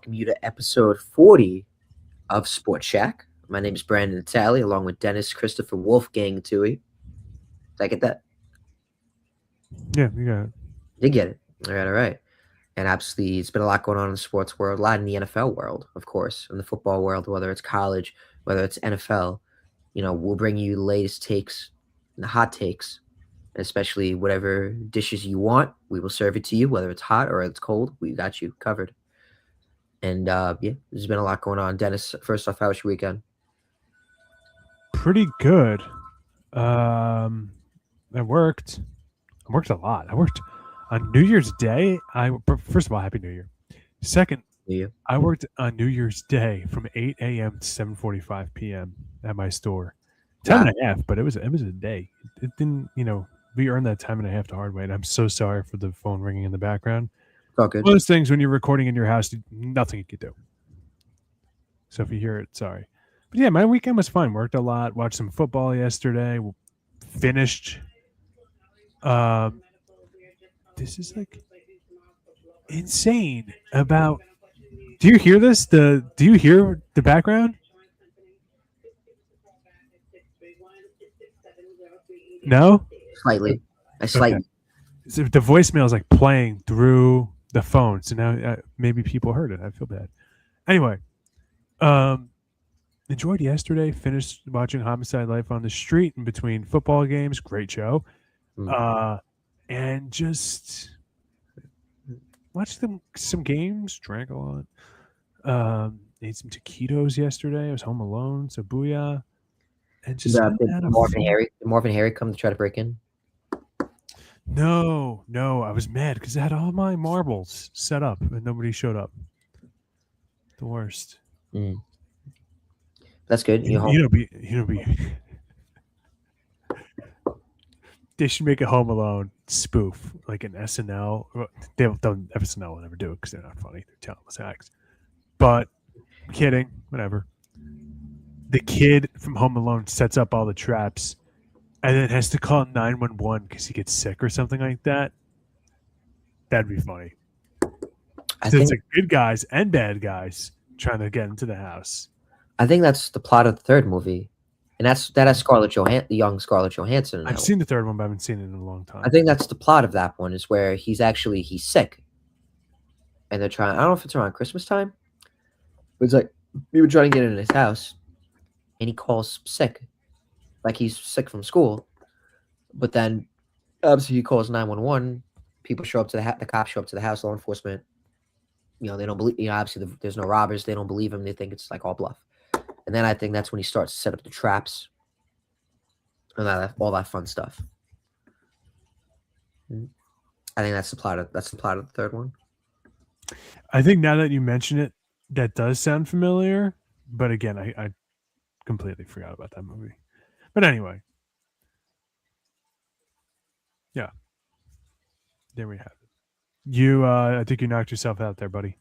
welcome you to episode 40 of SportsShack. My name is Brandon Natali, along with Dennis Christopher Wolfgang Tui. Did I get that? Yeah, you got it. Did get it. All right. And obviously, it's been a lot going on in the sports world, a lot in the NFL world, of course, in the football world, whether it's college, whether it's NFL. We'll bring you the latest takes, the hot takes, especially whatever dishes you want. We will serve it to you, whether it's hot or it's cold. We got you covered. And there's been a lot going on. Dennis, first off, how was your weekend? Pretty good. I worked a lot. I worked on New Year's Day. First of all, Happy New Year. Second, I worked on New Year's Day from 8 a.m. to 7:45 p.m. at my store. Time and a half, but it was a day. It didn't, we earned that time and a half the hard way. And I'm so sorry for the phone ringing in the background. All good. One of those things when you're recording in your house, nothing you could do. So if you hear it, sorry. But yeah, my weekend was fun. Worked a lot. Watched some football yesterday. Finished. This is like insane. Do you hear this? Do you hear the background? No? Slightly. Okay. So the voicemail is like playing through the phone. So now maybe people heard it. I feel bad. Anyway, enjoyed yesterday. Finished watching Homicide: Life on the Street in between football games. Great show. And just watched some games. Drank a lot. Ate some taquitos yesterday. I was home alone, so booyah. And just did Marvin Harry come to try to break in? No, I was mad because I had all my marbles set up and nobody showed up. The worst. That's good. They should make a Home Alone spoof, like an SNL. SNL will never do it because they're not funny. They're talentless acts. But kidding, whatever. The kid from Home Alone sets up all the traps and then has to call 911 because he gets sick or something like that. That'd be funny. It's like good guys and bad guys trying to get into the house. I think that's the plot of the third movie. And that has the young Scarlett Johansson. I've seen the third one, but I haven't seen it in a long time. I think that's the plot of that one, is where he's sick. And they're trying, I don't know if it's around Christmas time. But it's like, we were trying to get in his house. And he calls sick. Like he's sick from school. But then, obviously, he calls 911. People show up to the cops show up to the house, law enforcement. They don't believe, obviously, there's no robbers. They don't believe him. They think it's like all bluff. And then I think that's when he starts to set up the traps and all that fun stuff. I think that's the plot of the third one. I think now that you mention it, that does sound familiar. But again, I completely forgot about that movie. But anyway. Yeah. There we have it. I think you knocked yourself out there, buddy.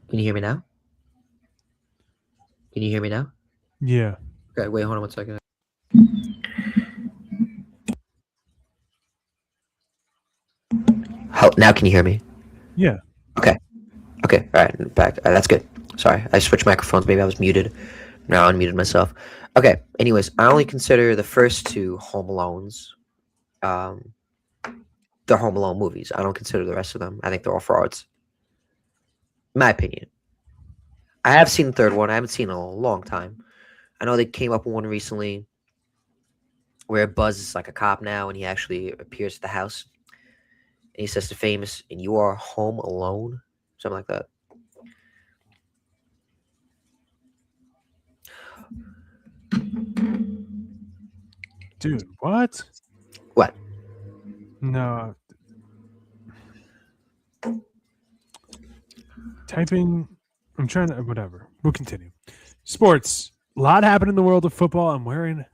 Can you hear me now? Yeah. Okay, wait, hold on one second. Now can you hear me? Yeah. Okay. All right, back. That's good. Sorry, I switched microphones. Maybe I was muted. Now I unmuted myself. Okay. Anyways, I only consider the first two Home Alones. They're Home Alone movies. I don't consider the rest of them. I think they're all frauds. My opinion. I have seen the third one. I haven't seen it in a long time. I know they came up with one recently where Buzz is like a cop now, and he actually appears at the house. And he says the famous, "And you are home alone?" Something like that. Dude, what? What? No. Typing. I'm trying to. Whatever. We'll continue. Sports. A lot happened in the world of football. I'm wearing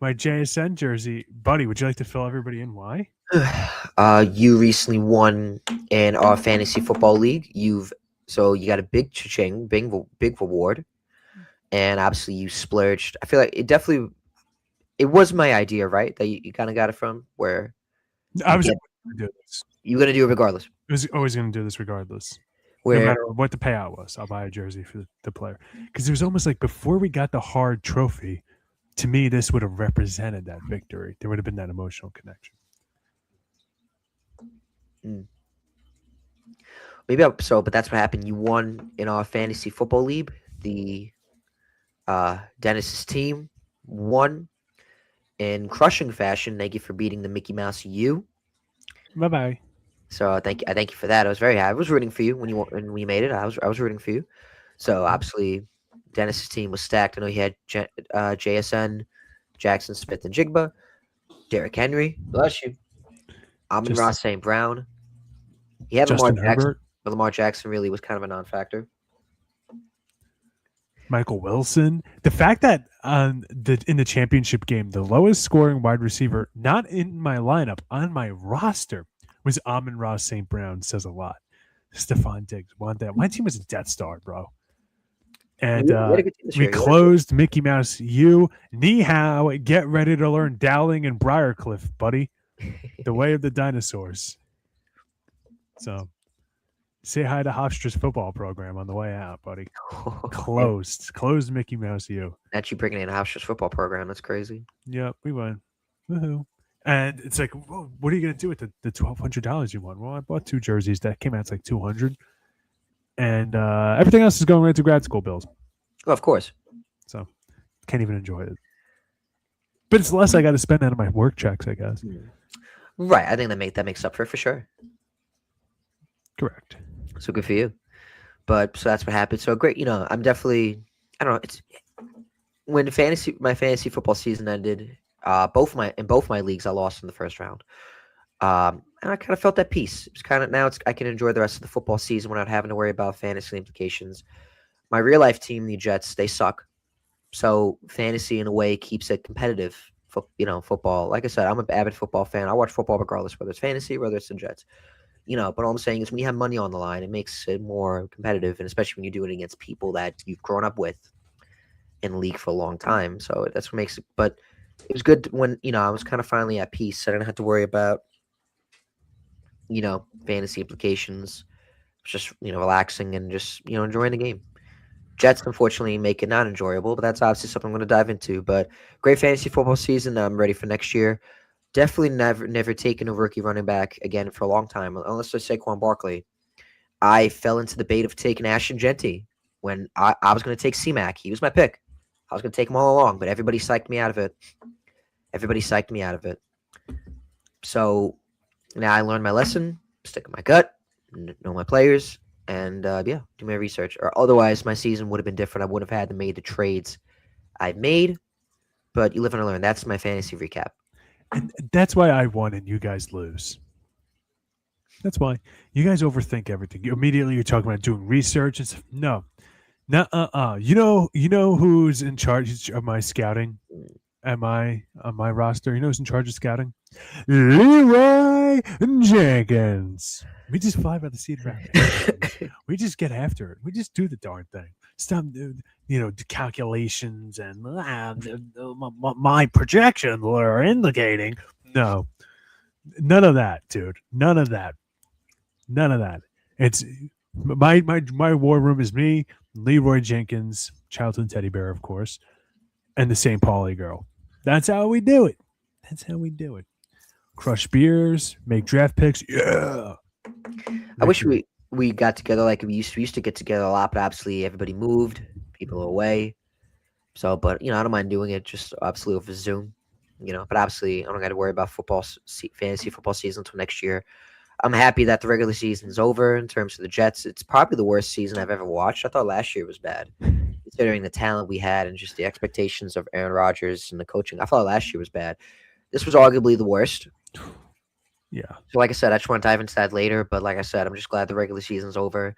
my JSN jersey. Buddy, would you like to fill everybody in? Why? You recently won in our fantasy football league. You got a big cha-ching, big reward, and obviously you splurged. I feel like it definitely It was my idea, right? That you kind of got it from where I you was get always gonna do this. you're gonna do it regardless. I was always going to do this regardless, no Where matter what the payout was. I'll buy a jersey for the player because it was almost like before we got the hard trophy. To me, this would have represented that victory. There would have been that emotional connection. mm, but that's what happened. You won in our fantasy football league. The Dennis's team won in crushing fashion. Thank you for beating the Mickey Mouse U. Bye bye. So I thank you for that. I was very happy. I was rooting for you when we made it. I was rooting for you. So obviously, Dennis's team was stacked. I know he had JSN, Jackson Smith and Jigba, Derrick Henry. Bless you. Amon Just Ross St. Brown. He had Lamar Justin Jackson, Herbert, but Lamar Jackson really was kind of a non-factor. Michael Wilson. The fact that in the championship game, the lowest scoring wide receiver, not in my lineup, on my roster, was Amon Ross St. Brown says a lot. Stephon Diggs won that. My team was a Death Star, bro. And You had a good team this we year. closed Mickey Mouse U. Ni hao, get ready to learn Dowling and Briarcliff, buddy. The way of the dinosaurs. So say hi to Hofstra's football program on the way out, buddy. Closed Mickey Mouse U. That's you bringing in Hofstra's football program. That's crazy. Yep, we won. Woohoo. And it's like, well, what are you going to do with the $1,200 you won? Well, I bought 2 jerseys that came out. It's like $200, and everything else is going right to grad school bills. Well, of course. So can't even enjoy it. But it's less I got to spend out of my work checks, I guess. Right. I think that makes up for it for sure. Correct. So good for you. But so that's what happened. So great. I'm definitely. I don't know. It's when my fantasy football season ended. Both my leagues I lost in the first round. And I kind of felt at peace. It's kind of now I can enjoy the rest of the football season without having to worry about fantasy implications. My real life team, the Jets, they suck. So fantasy in a way keeps it competitive. Football. Like I said, I'm an avid football fan. I watch football regardless, whether it's fantasy, whether it's the Jets. But all I'm saying is when you have money on the line, it makes it more competitive, and especially when you do it against people that you've grown up with in the league for a long time. So that's what makes it. But it was good when I was kind of finally at peace. I didn't have to worry about fantasy implications. Just relaxing and just enjoying the game. Jets unfortunately make it not enjoyable, but that's obviously something I'm going to dive into. But great fantasy football season. I'm ready for next year. Definitely never taken a rookie running back again for a long time, unless it's Saquon Barkley. I fell into the bait of taking Ashton Genty when I was going to take C-Mac. He was my pick. I was going to take him all along, but everybody psyched me out of it. So now I learned my lesson, stick with my gut, know my players, and do my research. Or otherwise, my season would have been different. I would have had to made the trades I've made, but you live and learn. That's my fantasy recap. And that's why I won and you guys lose. That's why you guys overthink everything. You're talking about doing research and stuff. No. You know who's in charge of my scouting? Am I on my roster? You know who's in charge of scouting? Leroy Jenkins. We just fly by the seat of our pants. We just get after it. We just do the darn thing. Stop, the calculations and my projections are indicating. No, none of that, dude. None of that. It's my war room is me, Leroy Jenkins, childhood teddy bear, of course, and the St. Pauli girl. That's how we do it. Crush beers, make draft picks. Yeah. I wish we got together like we used to get together a lot, but obviously everybody moved, people are away. So, but I don't mind doing it just obviously over Zoom. But obviously I don't got to worry about fantasy football season until next year. I'm happy that the regular season is over in terms of the Jets. It's probably the worst season I've ever watched. I thought last year was bad, considering the talent we had and just the expectations of Aaron Rodgers and the coaching. I thought last year was bad. This was arguably the worst. Yeah. So like I said, I just want to dive into that later. But like I said, I'm just glad the regular season's over. In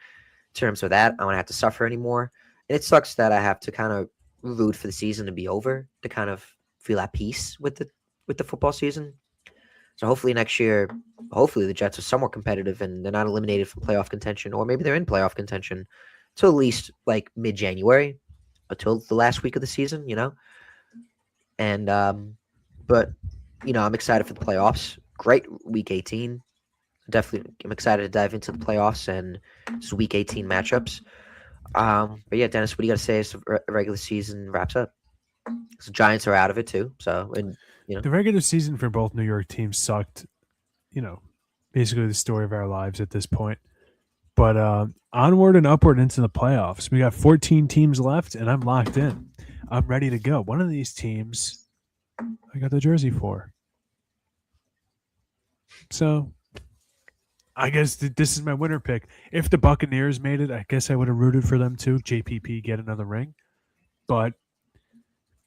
terms of that, I don't have to suffer anymore. And it sucks that I have to kind of root for the season to be over to kind of feel at peace with the football season. So hopefully next year, the Jets are somewhat competitive and they're not eliminated from playoff contention, or maybe they're in playoff contention till at least like mid-January, until the last week of the season, And But I'm excited for the playoffs. Great week 18. Definitely, I'm excited to dive into the playoffs and just week 18 matchups. But yeah, Dennis, what do you got to say as the regular season wraps up? So Giants are out of it too. So The regular season for both New York teams sucked. Basically the story of our lives at this point. But onward and upward into the playoffs. We got 14 teams left, and I'm locked in. I'm ready to go. One of these teams, I got the jersey for. So I guess this is my winner pick. If the Buccaneers made it, I guess I would have rooted for them too. JPP get another ring. But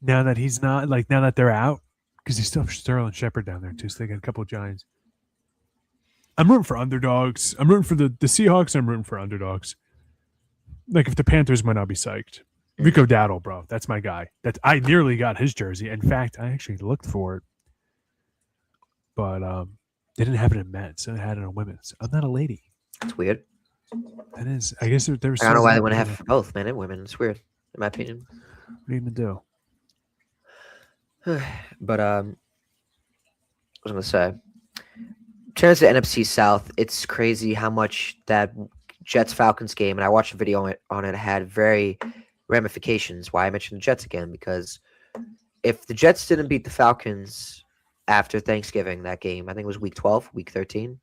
now that he's not, now that they're out, because they still have Sterling Shepard down there too, so they got a couple of Giants. I'm rooting for underdogs. I'm rooting for the Seahawks. I'm rooting for underdogs. Like if the Panthers win, I'll be psyched. Rico Dowdle, bro, that's my guy. I nearly got his jersey. In fact, I actually looked for it, but they didn't have it in men's. So they had it in women's. I'm not a lady. It's weird. That is. I guess there was. I don't know why they want to have it for both men and women. It's weird, in my opinion. What are you gonna do? But I was gonna say, in terms of the NFC South, it's crazy how much that Jets Falcons game, and I watched a video on it, had very ramifications. Why I mentioned the Jets again, because if the Jets didn't beat the Falcons after Thanksgiving, that game, I think it was week 12, week 13,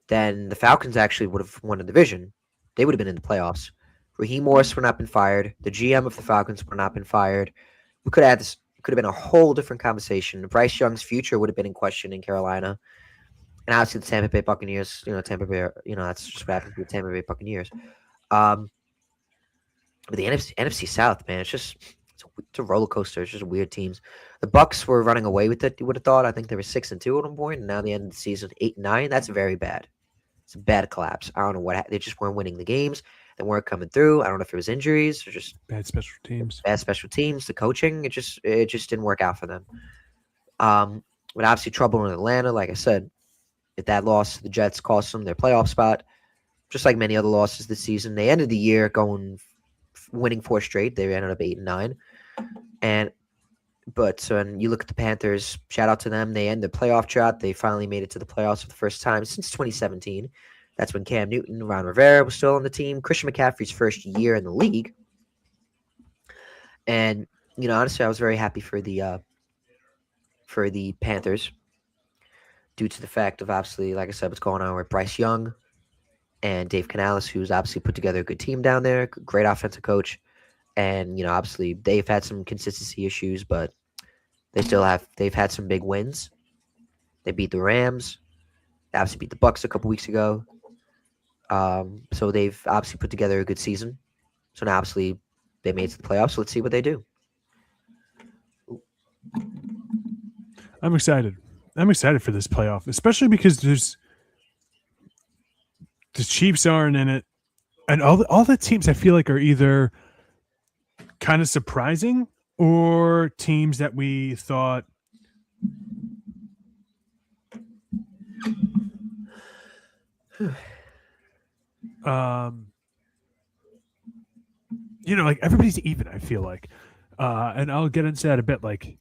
then the Falcons actually would have won the division. They would have been in the playoffs. Raheem Morris would not have been fired. The GM of the Falcons would not have been fired. We could have had this. Could have been a whole different conversation. Bryce Young's future would have been in question in Carolina. And obviously the Tampa Bay Buccaneers, Tampa Bay, that's just what happens with the Tampa Bay Buccaneers. But the NFC South, man, it's a roller coaster. It's just weird teams. The Bucs were running away with it. You would have thought. I think they were 6-2 at one point, and now the end of the season 8-9. That's very bad. It's a bad collapse. I don't know what they just weren't winning the games. They weren't coming through. I don't know if it was injuries or just bad special teams. The coaching, it just didn't work out for them. But obviously trouble in Atlanta, like I said, if that loss to the Jets cost them their playoff spot, just like many other losses this season. They ended the year winning 4 straight. They ended up 8-9. And when you look at the Panthers, shout out to them. They end the playoff drought. They finally made it to the playoffs for the first time since 2017. That's when Cam Newton, Ron Rivera was still on the team. Christian McCaffrey's first year in the league. And, honestly, I was very happy for the Panthers due to the fact of, obviously, like I said, what's going on with Bryce Young and Dave Canales, who's obviously put together a good team down there, great offensive coach. And, obviously, they've had some consistency issues, but they've had some big wins. They beat the Rams. They obviously beat the Bucs a couple weeks ago. So they've obviously put together a good season. So now obviously they made it to the playoffs. So let's see what they do. I'm excited. I'm excited for this playoff, especially because the Chiefs aren't in it, and all the teams I feel like are either kind of surprising or teams that we thought. Like everybody's even, I feel like. And I'll get into that a bit. Like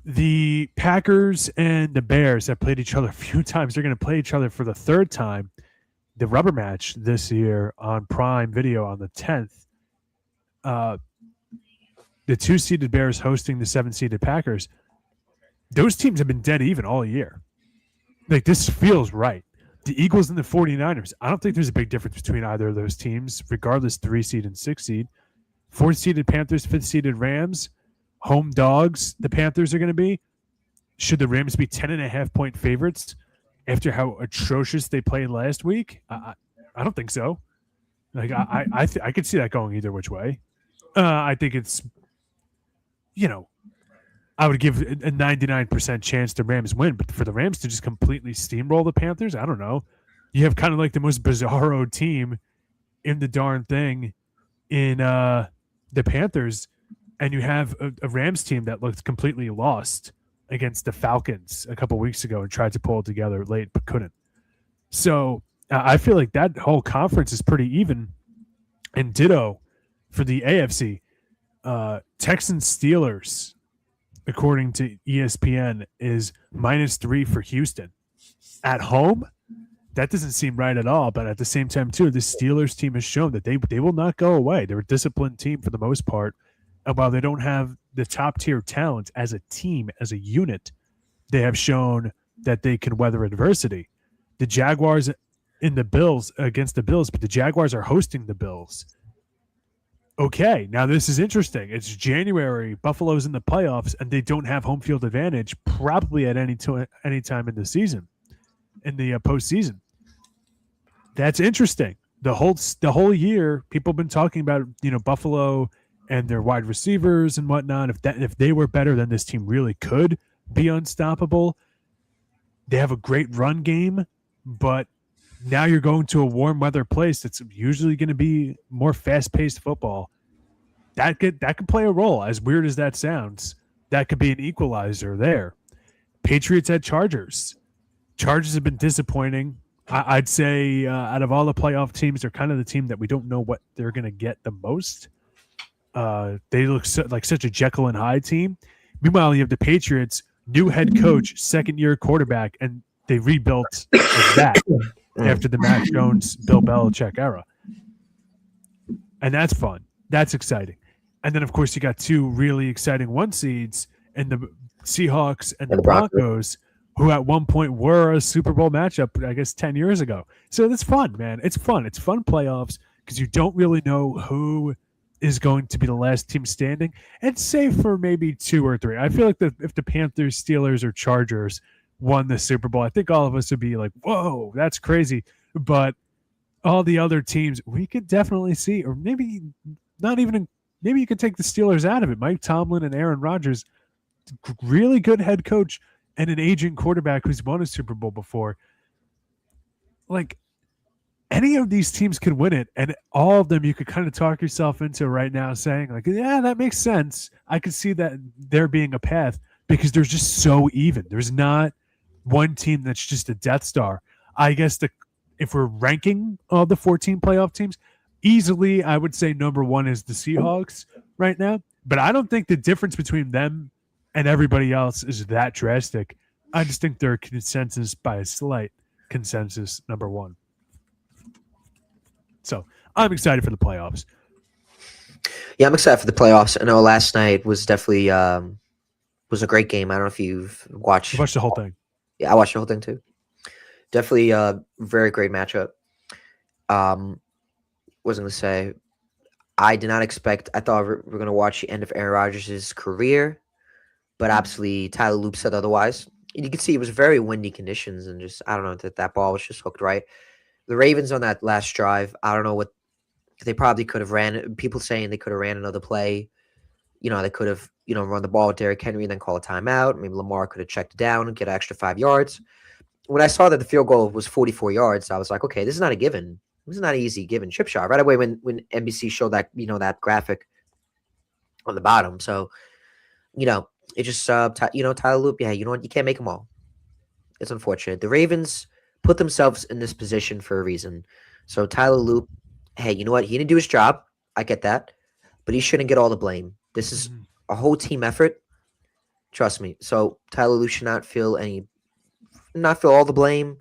the Packers and the Bears have played each other a few times. They're going to play each other for the 3rd time. The rubber match this year on Prime Video on the 10th. The 2-seeded Bears hosting the 7-seeded Packers. Those teams have been dead even all year. Like this feels right. The Eagles and the 49ers, I don't think there's a big difference between either of those teams, regardless 3-seed and 6-seed. 4th-seeded Panthers, 5th-seeded Rams, home dogs the Panthers are going to be. Should the Rams be 10.5-point favorites after how atrocious they played last week? I don't think so. Like I could see that going either which way. I think it's, I would give a 99% chance the Rams win, but for the Rams to just completely steamroll the Panthers, I don't know. You have kind of like the most bizarro team in the darn thing in the Panthers, and you have a Rams team that looked completely lost against the Falcons a couple weeks ago and tried to pull it together late but couldn't. So I feel like that whole conference is pretty even. And ditto for the AFC. Texans Steelers. according to ESPN, is -3 for Houston. At home, that doesn't seem right at all. But at the same time, too, the Steelers team has shown that they will not go away. They're a disciplined team for the most part. And while they don't have the top tier talent as a team, as a unit, they have shown that they can weather adversity. The Jaguars in the Bills against the Bills, but the Jaguars are hosting the Bills. Okay, now this is interesting. It's January. Buffalo's in the playoffs, and they don't have home field advantage probably at any time in the season, in the postseason. That's interesting. The whole year, people have been talking about Buffalo and their wide receivers and whatnot. If they were better, then this team really could be unstoppable. They have a great run game, but now you're going to a warm weather place that's usually going to be more fast paced football. That could play a role. As weird as that sounds, that could be an equalizer there. Patriots at Chargers. Chargers have been disappointing. I'd say out of all the playoff teams, they're kind of the team that we don't know what they're going to get the most. They look like such a Jekyll and Hyde team. Meanwhile, you have the Patriots, new head coach, second-year quarterback, and they rebuilt like that after the Mac Jones, Bill Belichick era. And that's fun. That's exciting. And then, of course, you got two really exciting one seeds in the Seahawks and the Broncos, who at one point were a Super Bowl matchup, I guess, 10 years ago. So that's fun, man. It's fun. It's fun playoffs because you don't really know who is going to be the last team standing, and save for maybe 2 or 3. I feel like if the Panthers, Steelers, or Chargers won the Super Bowl, I think all of us would be like, whoa, that's crazy. But all the other teams, we could definitely see, or maybe not even, maybe you could take the Steelers out of it. Mike Tomlin and Aaron Rodgers, really good head coach and an aging quarterback who's won a Super Bowl before. Like, any of these teams could win it, and all of them you could kind of talk yourself into right now saying, like, yeah, that makes sense. I could see that there being a path because there's just so even. There's not one team that's just a Death Star. I guess if we're ranking all the 14 playoff teams, easily I would say number 1 is the Seahawks right now. But I don't think the difference between them and everybody else is that drastic. I just think they're consensus by a slight consensus number 1. So I'm excited for the playoffs. Yeah, I'm excited for the playoffs. I know last night was definitely was a great game. I don't know if you've watched. You watched the whole thing. Yeah, I watched the whole thing too. Definitely a very great matchup. Was going to say, I did not expect. I thought we're going to watch the end of Aaron Rodgers' career, but absolutely Tyler Loop said otherwise. And you could see it was very windy conditions, and just I don't know that ball was just hooked right. The Ravens on that last drive, I don't know what they probably could have ran. People saying they could have ran another play. They could have, run the ball with Derrick Henry and then call a timeout. Maybe Lamar could have checked it down and get an extra 5 yards. When I saw that the field goal was 44 yards, I was like, okay, this is not a given. This is not an easy given chip shot. Right away when NBC showed that, that graphic on the bottom. So, it just, Tyler Loop, yeah, you know what? You can't make them all. It's unfortunate. The Ravens put themselves in this position for a reason. So Tyler Loop, hey, you know what? He didn't do his job. I get that. But he shouldn't get all the blame. This is a whole team effort. Trust me. So Tyler Loop should not feel all the blame.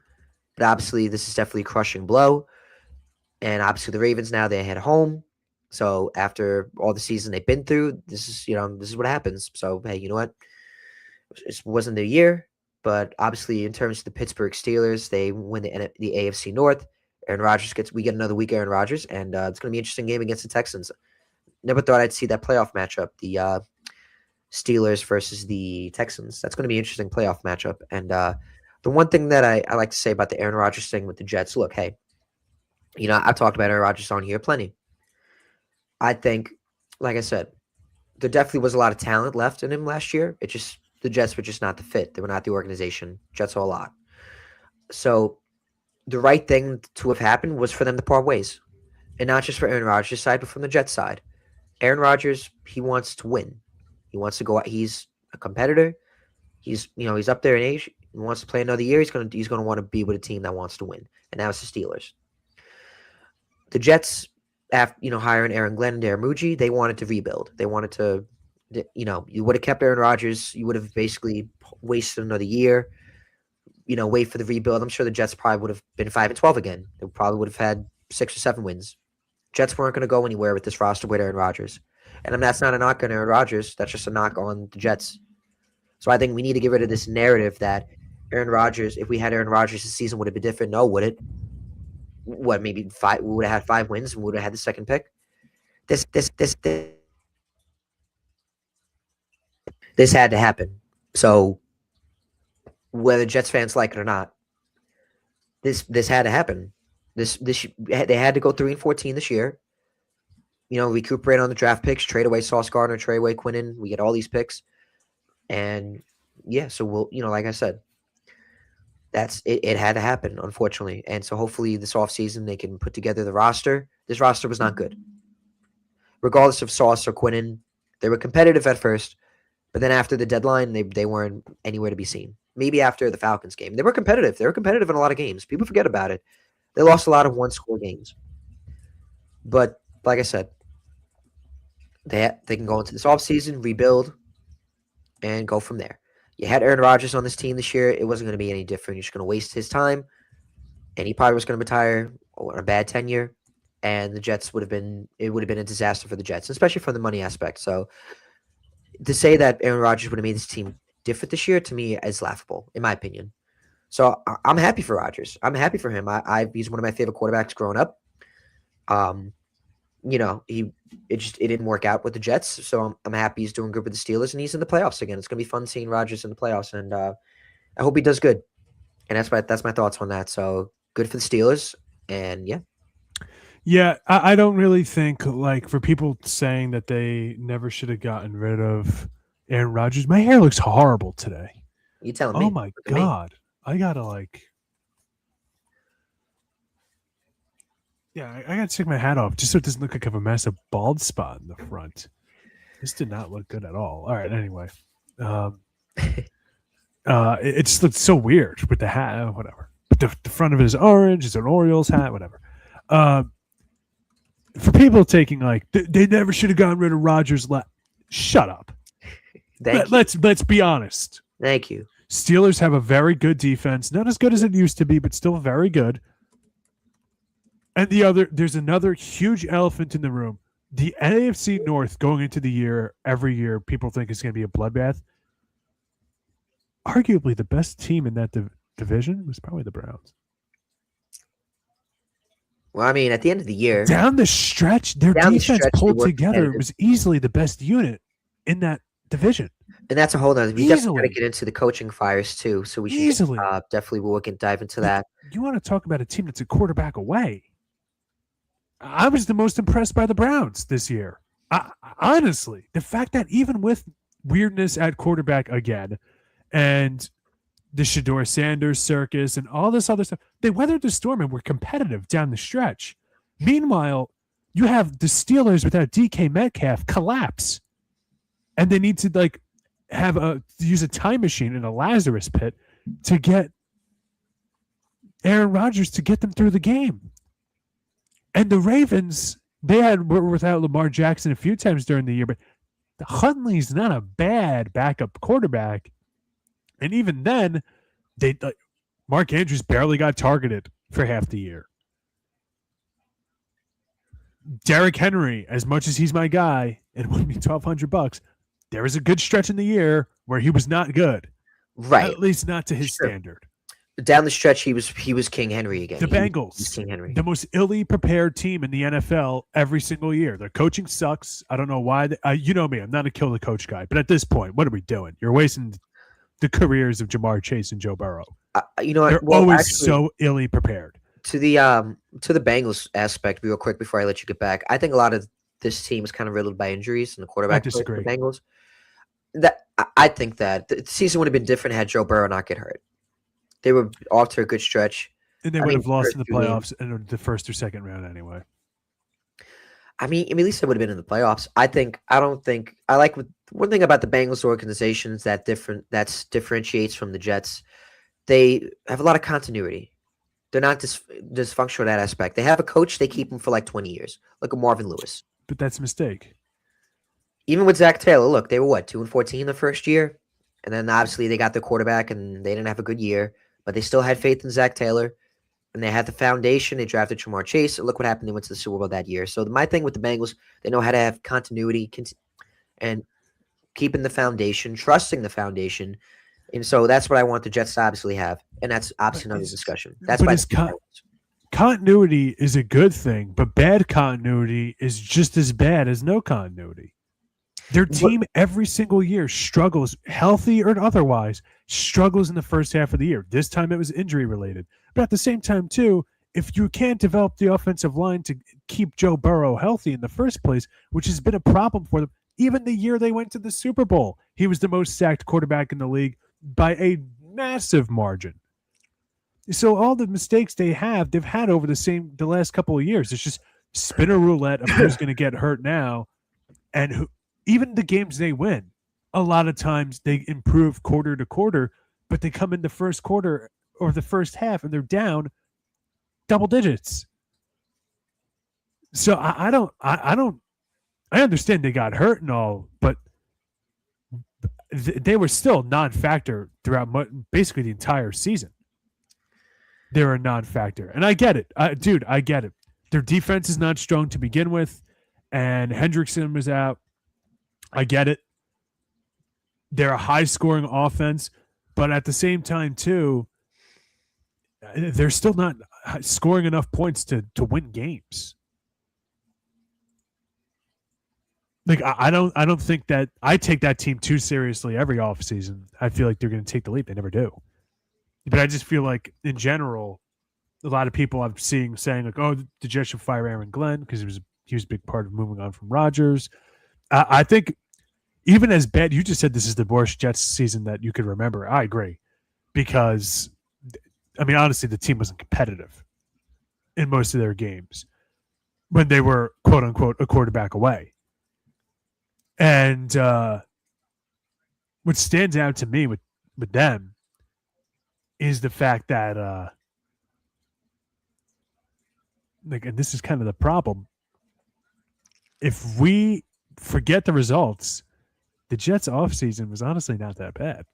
But obviously, this is definitely a crushing blow. And obviously, the Ravens now, they head home. So after all the season they've been through, this is what happens. So, hey, you know what? It wasn't their year. But obviously, in terms of the Pittsburgh Steelers, they win the AFC North. Aaron Rodgers we get another week Aaron Rodgers, and it's going to be an interesting game against the Texans. Never thought I'd see that playoff matchup, the Steelers versus the Texans. That's going to be an interesting playoff matchup. And the one thing that I like to say about the Aaron Rodgers thing with the Jets, look, hey, I've talked about Aaron Rodgers on here plenty. I think, like I said, there definitely was a lot of talent left in him last year. The Jets were just not the fit. They were not the organization. Jets are a lot. So the right thing to have happened was for them to part ways. And not just for Aaron Rodgers' side, but from the Jets side. Aaron Rodgers, he wants to win. He wants to go out. He's a competitor. He's up there in age. He wants to play another year. He's gonna want to be with a team that wants to win. And now it's the Steelers. The Jets, after hiring Aaron Glenn and Darren Muji, they wanted to rebuild. They wanted to You would have kept Aaron Rodgers. You would have basically wasted another year. Wait for the rebuild. I'm sure the Jets probably would have been 5-12 again. They probably would have had 6 or 7 wins. Jets weren't going to go anywhere with this roster with Aaron Rodgers. And I mean, that's not a knock on Aaron Rodgers. That's just a knock on the Jets. So I think we need to get rid of this narrative that Aaron Rodgers, if we had Aaron Rodgers, the season would have been different. No, would it? What, maybe five? We would have had 5 wins and we would have had the second pick. This had to happen. So whether Jets fans like it or not, this had to happen. They had to go 3-14 this year. Recuperate on the draft picks, trade away Sauce Gardner, trade away Quinnen. We get all these picks, and yeah. So we'll, like I said, that's it. It had to happen, unfortunately, and so hopefully this offseason they can put together the roster. This roster was not good, regardless of Sauce or Quinnen. They were competitive at first, but then after the deadline, they weren't anywhere to be seen. Maybe after the Falcons game, they were competitive. They were competitive in a lot of games. People forget about it. They lost a lot of one-score games, but like I said, they can go into this offseason, rebuild, and go from there. You had Aaron Rodgers on this team this year. It wasn't going to be any different. You're just going to waste his time, and he probably was going to retire on a bad tenure, and it would have been a disaster for the Jets, especially from the money aspect. So to say that Aaron Rodgers would have made this team different this year, to me, is laughable, in my opinion. So I'm happy for Rodgers. I'm happy for him. He's one of my favorite quarterbacks growing up. It didn't work out with the Jets, so I'm happy he's doing good with the Steelers, and he's in the playoffs again. It's gonna be fun seeing Rodgers in the playoffs, and I hope he does good. And that's my thoughts on that. So good for the Steelers, and yeah. Yeah, I don't really think, like, for people saying that they never should have gotten rid of Aaron Rodgers. My hair looks horrible today. You telling me? Oh my God. I gotta I gotta take my hat off just so it doesn't look like I have a massive bald spot in the front. This did not look good at all. All right, anyway. It just looked so weird with the hat, whatever. But the front of it is orange, it's an Orioles hat, whatever. For people taking they never should have gotten rid of Rodgers. Shut up. Let's be honest. Thank you. Steelers have a very good defense, not as good as it used to be, but still very good. And there's another huge elephant in the room. The AFC North going into the year, every year, people think it's going to be a bloodbath. Arguably, the best team in that division was probably the Browns. Well, I mean, at the end of the year, down the stretch, their defense pulled together. It was easily the best unit in that division. And that's a whole nother. We definitely got to get into the coaching fires too. So we should definitely dive into that. You want to talk about a team that's a quarterback away? I was the most impressed by the Browns this year. Honestly, the fact that even with weirdness at quarterback again, and the Shedeur Sanders circus and all this other stuff, they weathered the storm and were competitive down the stretch. Meanwhile, you have the Steelers without DK Metcalf collapse, and they need to use a time machine in a Lazarus pit to get Aaron Rodgers to get them through the game. And the Ravens, were without Lamar Jackson a few times during the year, but Huntley's not a bad backup quarterback. And even then, Mark Andrews barely got targeted for half the year. Derrick Henry, as much as he's my guy and would be $1,200, there was a good stretch in the year where he was not good, right? At least not to his standard. Down the stretch, he was King Henry again. The Bengals, King Henry, the most illy prepared team in the NFL every single year. Their coaching sucks. I don't know why. You know me, I'm not a kill the coach guy, but at this point, what are we doing? You're wasting the careers of Jamar Chase and Joe Burrow. They're always so illy prepared. To the Bengals aspect, real quick before I let you get back, I think a lot of this team is kind of riddled by injuries and the quarterback. I disagree. The Bengals. I think that the season would have been different had Joe Burrow not get hurt. They were off to a good stretch, and they would have lost in the playoffs in the first or second round anyway. I mean, at least they would have been in the playoffs. I like one thing about the Bengals organization is that differentiates from the Jets. They have a lot of continuity. They're not dysfunctional in that aspect. They have a coach. They keep him for 20 years, like a Marvin Lewis. But that's a mistake. even with Zach Taylor, look, they were what, 2-14 the first year? And then obviously they got their quarterback and they didn't have a good year, but they still had faith in Zach Taylor and they had the foundation. They drafted Jamar Chase. Look what happened. They went to the Super Bowl that year. So my thing with the Bengals, they know how to have continuity and keeping the foundation, trusting the foundation. And so that's what I want the Jets to obviously have. And that's obviously another discussion. That's why continuity is a good thing, but bad continuity is just as bad as no continuity. Their team every single year struggles, healthy or otherwise, struggles in the first half of the year. This time it was injury related. But at the same time, too, if you can't develop the offensive line to keep Joe Burrow healthy in the first place, which has been a problem for them, even the year they went to the Super Bowl, he was the most sacked quarterback in the league by a massive margin. So all the mistakes they've had over the last couple of years. It's just spin a roulette of who's going to get hurt now, and even the games they win, a lot of times they improve quarter to quarter, but they come in the first quarter or the first half and they're down double digits. So I understand they got hurt and all, but they were still non-factor throughout basically the entire season. They were a non-factor. And I get it. I get it. Their defense is not strong to begin with, and Hendrickson was out. I get it. They're a high-scoring offense, but at the same time, too, they're still not scoring enough points to win games. Like I don't think that I take that team too seriously every offseason. I feel like they're going to take the leap. They never do. But I just feel like in general, a lot of people I'm seeing saying like, "Oh, the Jets should fire Aaron Glenn because he was a big part of moving on from Rodgers." I think even as bad, you just said this is the worst Jets season that you could remember. I agree because, I mean, honestly, the team wasn't competitive in most of their games when they were quote unquote a quarterback away. And what stands out to me with them is the fact that, and this is kind of the problem. If we forget the results, the Jets' offseason was honestly not that bad.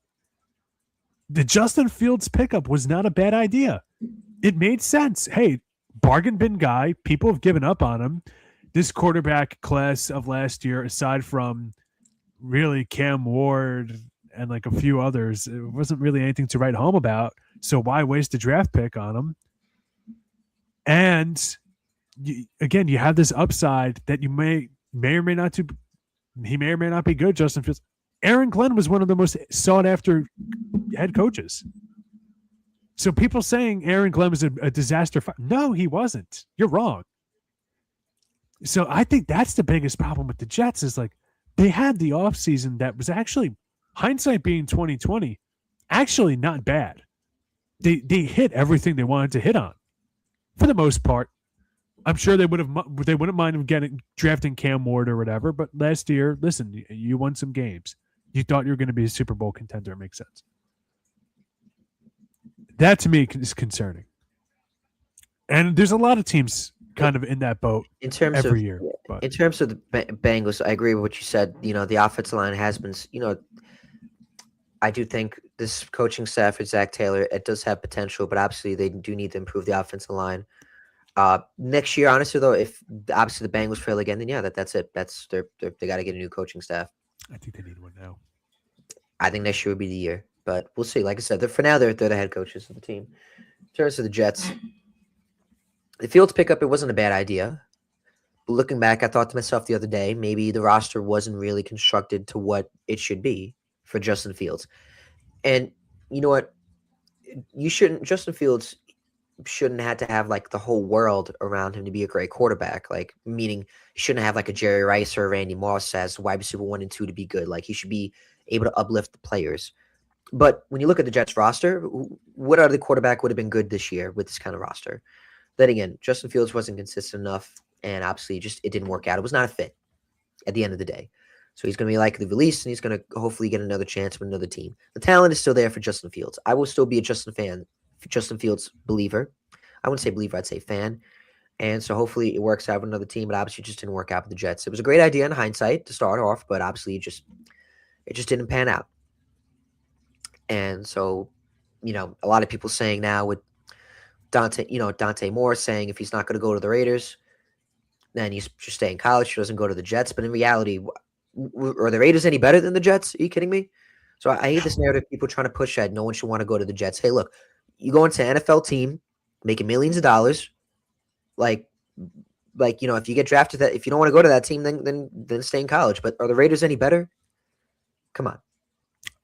The Justin Fields pickup was not a bad idea. It made sense. Hey, bargain bin guy. People have given up on him. This quarterback class of last year, aside from really Cam Ward and like a few others, it wasn't really anything to write home about. So why waste a draft pick on him? And again, you have this upside that you may or may not do. He may or may not be good, Justin Fields. Aaron Glenn was one of the most sought after head coaches. So people saying Aaron Glenn was a disaster. No, he wasn't. You're wrong. So I think that's the biggest problem with the Jets is like they had the offseason that was actually, hindsight being 2020, actually not bad. They hit everything they wanted to hit on for the most part. I'm sure they wouldn't mind drafting Cam Ward or whatever. But last year, listen, you won some games. You thought you were going to be a Super Bowl contender. It makes sense. That to me is concerning. And there's a lot of teams kind of in that boat in terms every of year. But. In terms of the Bengals, I agree with what you said. You know, the offensive line has been, I do think this coaching staff with Zach Taylor, it does have potential, but obviously they do need to improve the offensive line. Next year, honestly, though, if obviously the Bengals fail again, then yeah, that's it. That's they got to get a new coaching staff. I think they need one now. I think next year would be the year, but we'll see. Like I said, for now, they're the head coaches of the team. In terms of the Jets, the Fields pickup, it wasn't a bad idea. But looking back, I thought to myself the other day, maybe the roster wasn't really constructed to what it should be for Justin Fields. And you know what? Justin Fields shouldn't have to have like the whole world around him to be a great quarterback. Like, meaning he shouldn't have like a Jerry Rice or a Randy Moss as wide receiver 1 and 2 to be good. Like, he should be able to uplift the players. But when you look at the Jets roster, what other quarterback would have been good this year with this kind of roster? Then again, Justin Fields wasn't consistent enough, and obviously it didn't work out. It was not a fit at the end of the day. So he's going to be likely released, and he's going to hopefully get another chance with another team. The talent is still there for Justin Fields. I will still be a Justin Fields believer. I wouldn't say believer, I'd say fan. And so hopefully it works out with another team, but obviously it just didn't work out with the Jets. It was a great idea in hindsight to start off, but obviously it just didn't pan out. And so, a lot of people saying now with Dante Moore saying if he's not going to go to the Raiders, then he's just stay in college. He doesn't go to the Jets. But in reality, are the Raiders any better than the Jets? Are you kidding me? So I hate this narrative people trying to push that no one should want to go to the Jets. Hey, look, you go into an NFL team making millions of dollars, like if you get drafted, that if you don't want to go to that team, then stay in college. But are the Raiders any better? Come on.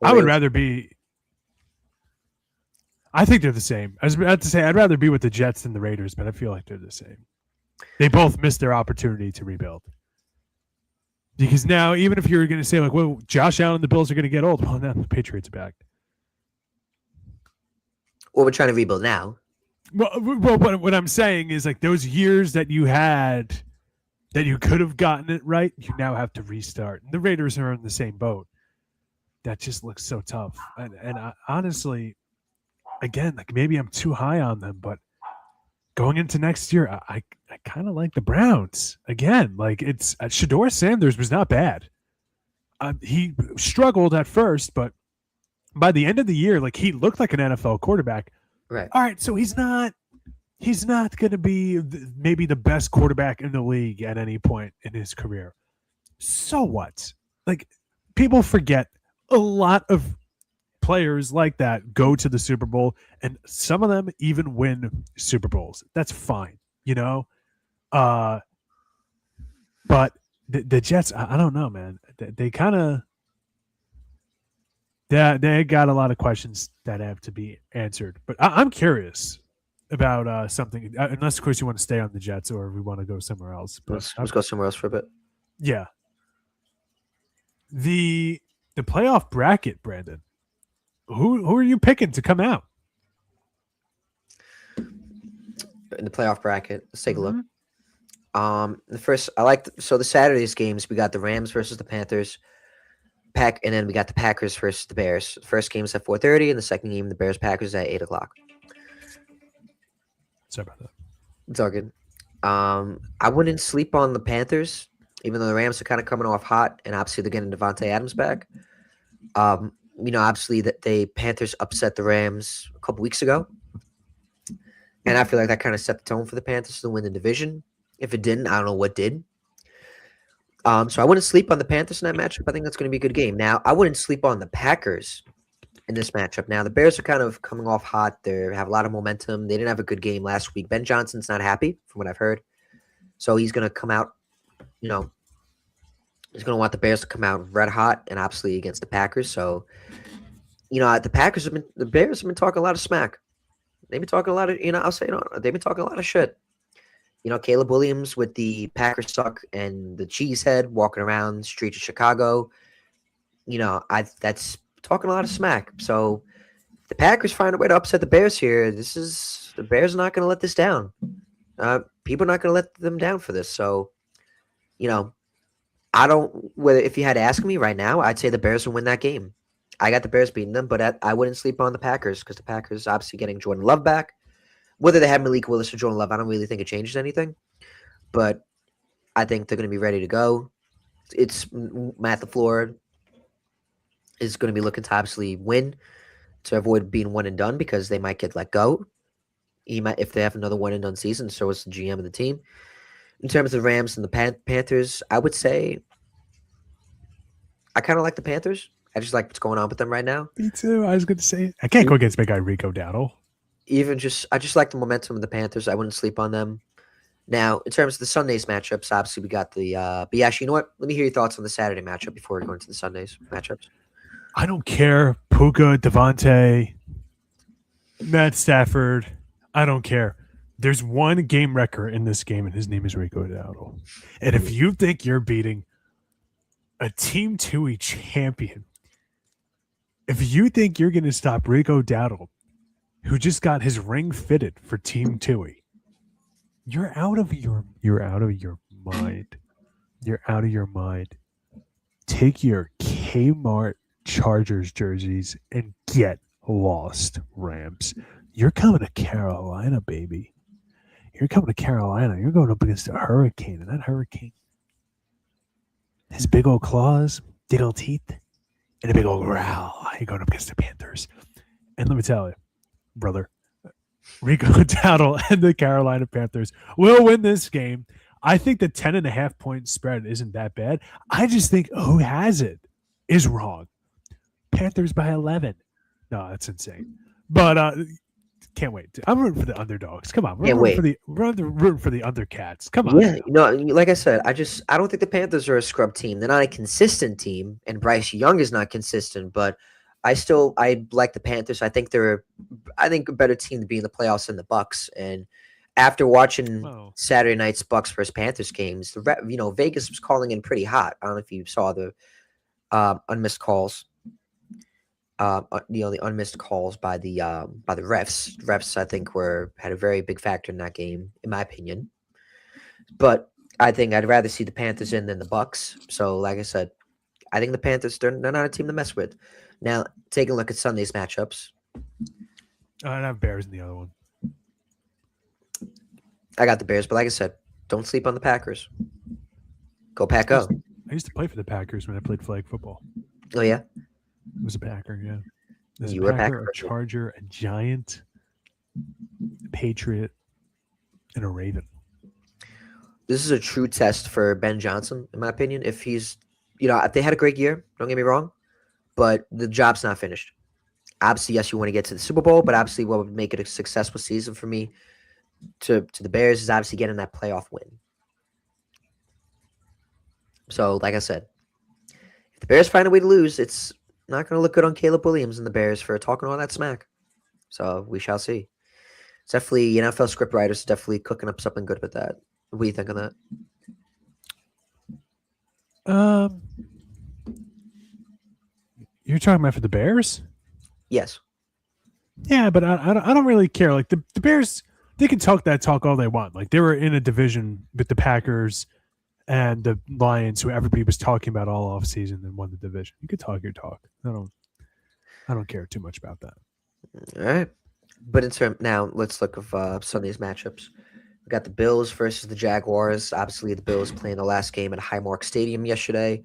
I would rather be. I think they're the same. I was about to say I'd rather be with the Jets than the Raiders, but I feel like they're the same. They both missed their opportunity to rebuild. Because now, even if you're going to say like, well, Josh Allen and the Bills are going to get old, well, now the Patriots are back. Well, we're trying to rebuild now. Well, what I'm saying is like those years that you had that you could have gotten it right, you now have to restart. And the Raiders are in the same boat. That just looks so tough. And I, honestly, again, like maybe I'm too high on them, but going into next year, I kind of like the Browns again. Like it's Shador Sanders was not bad. He struggled at first, but by the end of the year, like he looked like an NFL quarterback. Right. All right, so he's not going to be maybe the best quarterback in the league at any point in his career. So what? Like people forget a lot of players like that go to the Super Bowl, and some of them even win Super Bowls. That's fine, but the Jets, I don't know, man. They kind of they got a lot of questions that have to be answered. But I'm curious about something, unless of course you want to stay on the Jets or we want to go somewhere else. But Let's go somewhere else for a bit. Yeah, the playoff bracket, Brandon. Who are you picking to come out in the playoff bracket? Let's take a look. The first the Saturday's games. We got the Rams versus the Panthers, and then we got the Packers versus the Bears. The first game is at 4:30, and the second game, the Bears Packers, at 8:00. Sorry about that. It's all good. I wouldn't sleep on the Panthers, even though the Rams are kind of coming off hot, and obviously they're getting Devontae Adams back. Obviously that the Panthers upset the Rams a couple weeks ago. And I feel like that kind of set the tone for the Panthers to win the division. If it didn't, I don't know what did. So I wouldn't sleep on the Panthers in that matchup. I think that's going to be a good game. Now, I wouldn't sleep on the Packers in this matchup. Now, the Bears are kind of coming off hot. They have a lot of momentum. They didn't have a good game last week. Ben Johnson's not happy, from what I've heard. So he's going to come out, he's going to want the Bears to come out red hot and obviously against the Packers. So, the Bears have been talking a lot of smack. They've been talking a lot of, I'll say it, they've been talking a lot of shit. Caleb Williams with the Packers suck and the cheesehead walking around the streets of Chicago. That's talking a lot of smack. So if the Packers find a way to upset the Bears here, the Bears are not going to let this down. People are not going to let them down for this. So, if you had to ask me right now, I'd say the Bears will win that game. I got the Bears beating them, but I wouldn't sleep on the Packers because the Packers obviously getting Jordan Love back. Whether they have Malik Willis or Jordan Love, I don't really think it changes anything. But I think they're going to be ready to go. It's Matt LaFleur is going to be looking to obviously win to avoid being one and done because they might get let go. He might, if they have another one and done season, so is the GM of the team. In terms of the Rams and the Panthers, I would say I kind of like the Panthers. I just like what's going on with them right now. Me too. I was going to say I can't go against big guy Rico Dowdle. I just like the momentum of the Panthers. I wouldn't sleep on them. Now, in terms of the Sundays matchups, obviously we got the. But actually, you know what? Let me hear your thoughts on the Saturday matchup before we go into the Sundays matchups. I don't care. Puka, Devontae, Matt Stafford. I don't care. There's one game wrecker in this game, and his name is Rico Dowdle. And if you think you're beating a Team Tui champion, if you think you're going to stop Rico Dowdle, who just got his ring fitted for Team Tui, you're out of your mind. You're out of your mind. Take your Kmart Chargers jerseys and get lost, Rams. You're coming to Carolina, baby. You're coming to Carolina. You're going up against a hurricane, and that hurricane, his big old claws, big old teeth, and a big old growl. You're going up against the Panthers. And let me tell you, brother, Rico Dowdle and the Carolina Panthers will win this game. I think the 10.5-point spread isn't that bad. I just think who has it is wrong. Panthers by 11. No, that's insane. But can't wait. I'm rooting for the underdogs. Come on, Can't wait. we're rooting for the undercats. Come on. Yeah, like I said, I don't think the Panthers are a scrub team. They're not a consistent team, and Bryce Young is not consistent. But I like the Panthers. I think a better team to be in the playoffs than the Bucks. And after watching Saturday night's Bucks versus Panthers games, Vegas was calling in pretty hot. I don't know if you saw the unmissed calls. The unmissed calls by the refs. Refs, I think, had a very big factor in that game, in my opinion. But I think I'd rather see the Panthers in than the Bucks. So, like I said, I think the Panthers, they're not a team to mess with. Now, taking a look at Sunday's matchups. I have Bears in the other one. I got the Bears, but like I said, don't sleep on the Packers. Go Pack Go. I used to play for the Packers when I played flag football. Oh, yeah? It was a Packer, yeah. There's You a were Packer, a Charger, a Giant, a Patriot, and a Raven. This is a true test for Ben Johnson, in my opinion. If he's, if they had a great year, don't get me wrong, but the job's not finished. Obviously, yes, you want to get to the Super Bowl, but obviously what would make it a successful season for me to the Bears is obviously getting that playoff win. So, like I said, if the Bears find a way to lose, it's not going to look good on Caleb Williams and the Bears for talking all that smack. So, we shall see. It's definitely, NFL script writers definitely cooking up something good with that. What do you think of that? You're talking about for the Bears? Yes. Yeah, but I don't really care. Like the Bears, they can talk that talk all they want. Like they were in a division with the Packers and the Lions, who everybody was talking about all offseason, and won the division. You could talk your talk. I don't care too much about that. All right. But now, let's look at Sunday's matchups. We got the Bills versus the Jaguars. Obviously, the Bills playing the last game at Highmark Stadium yesterday.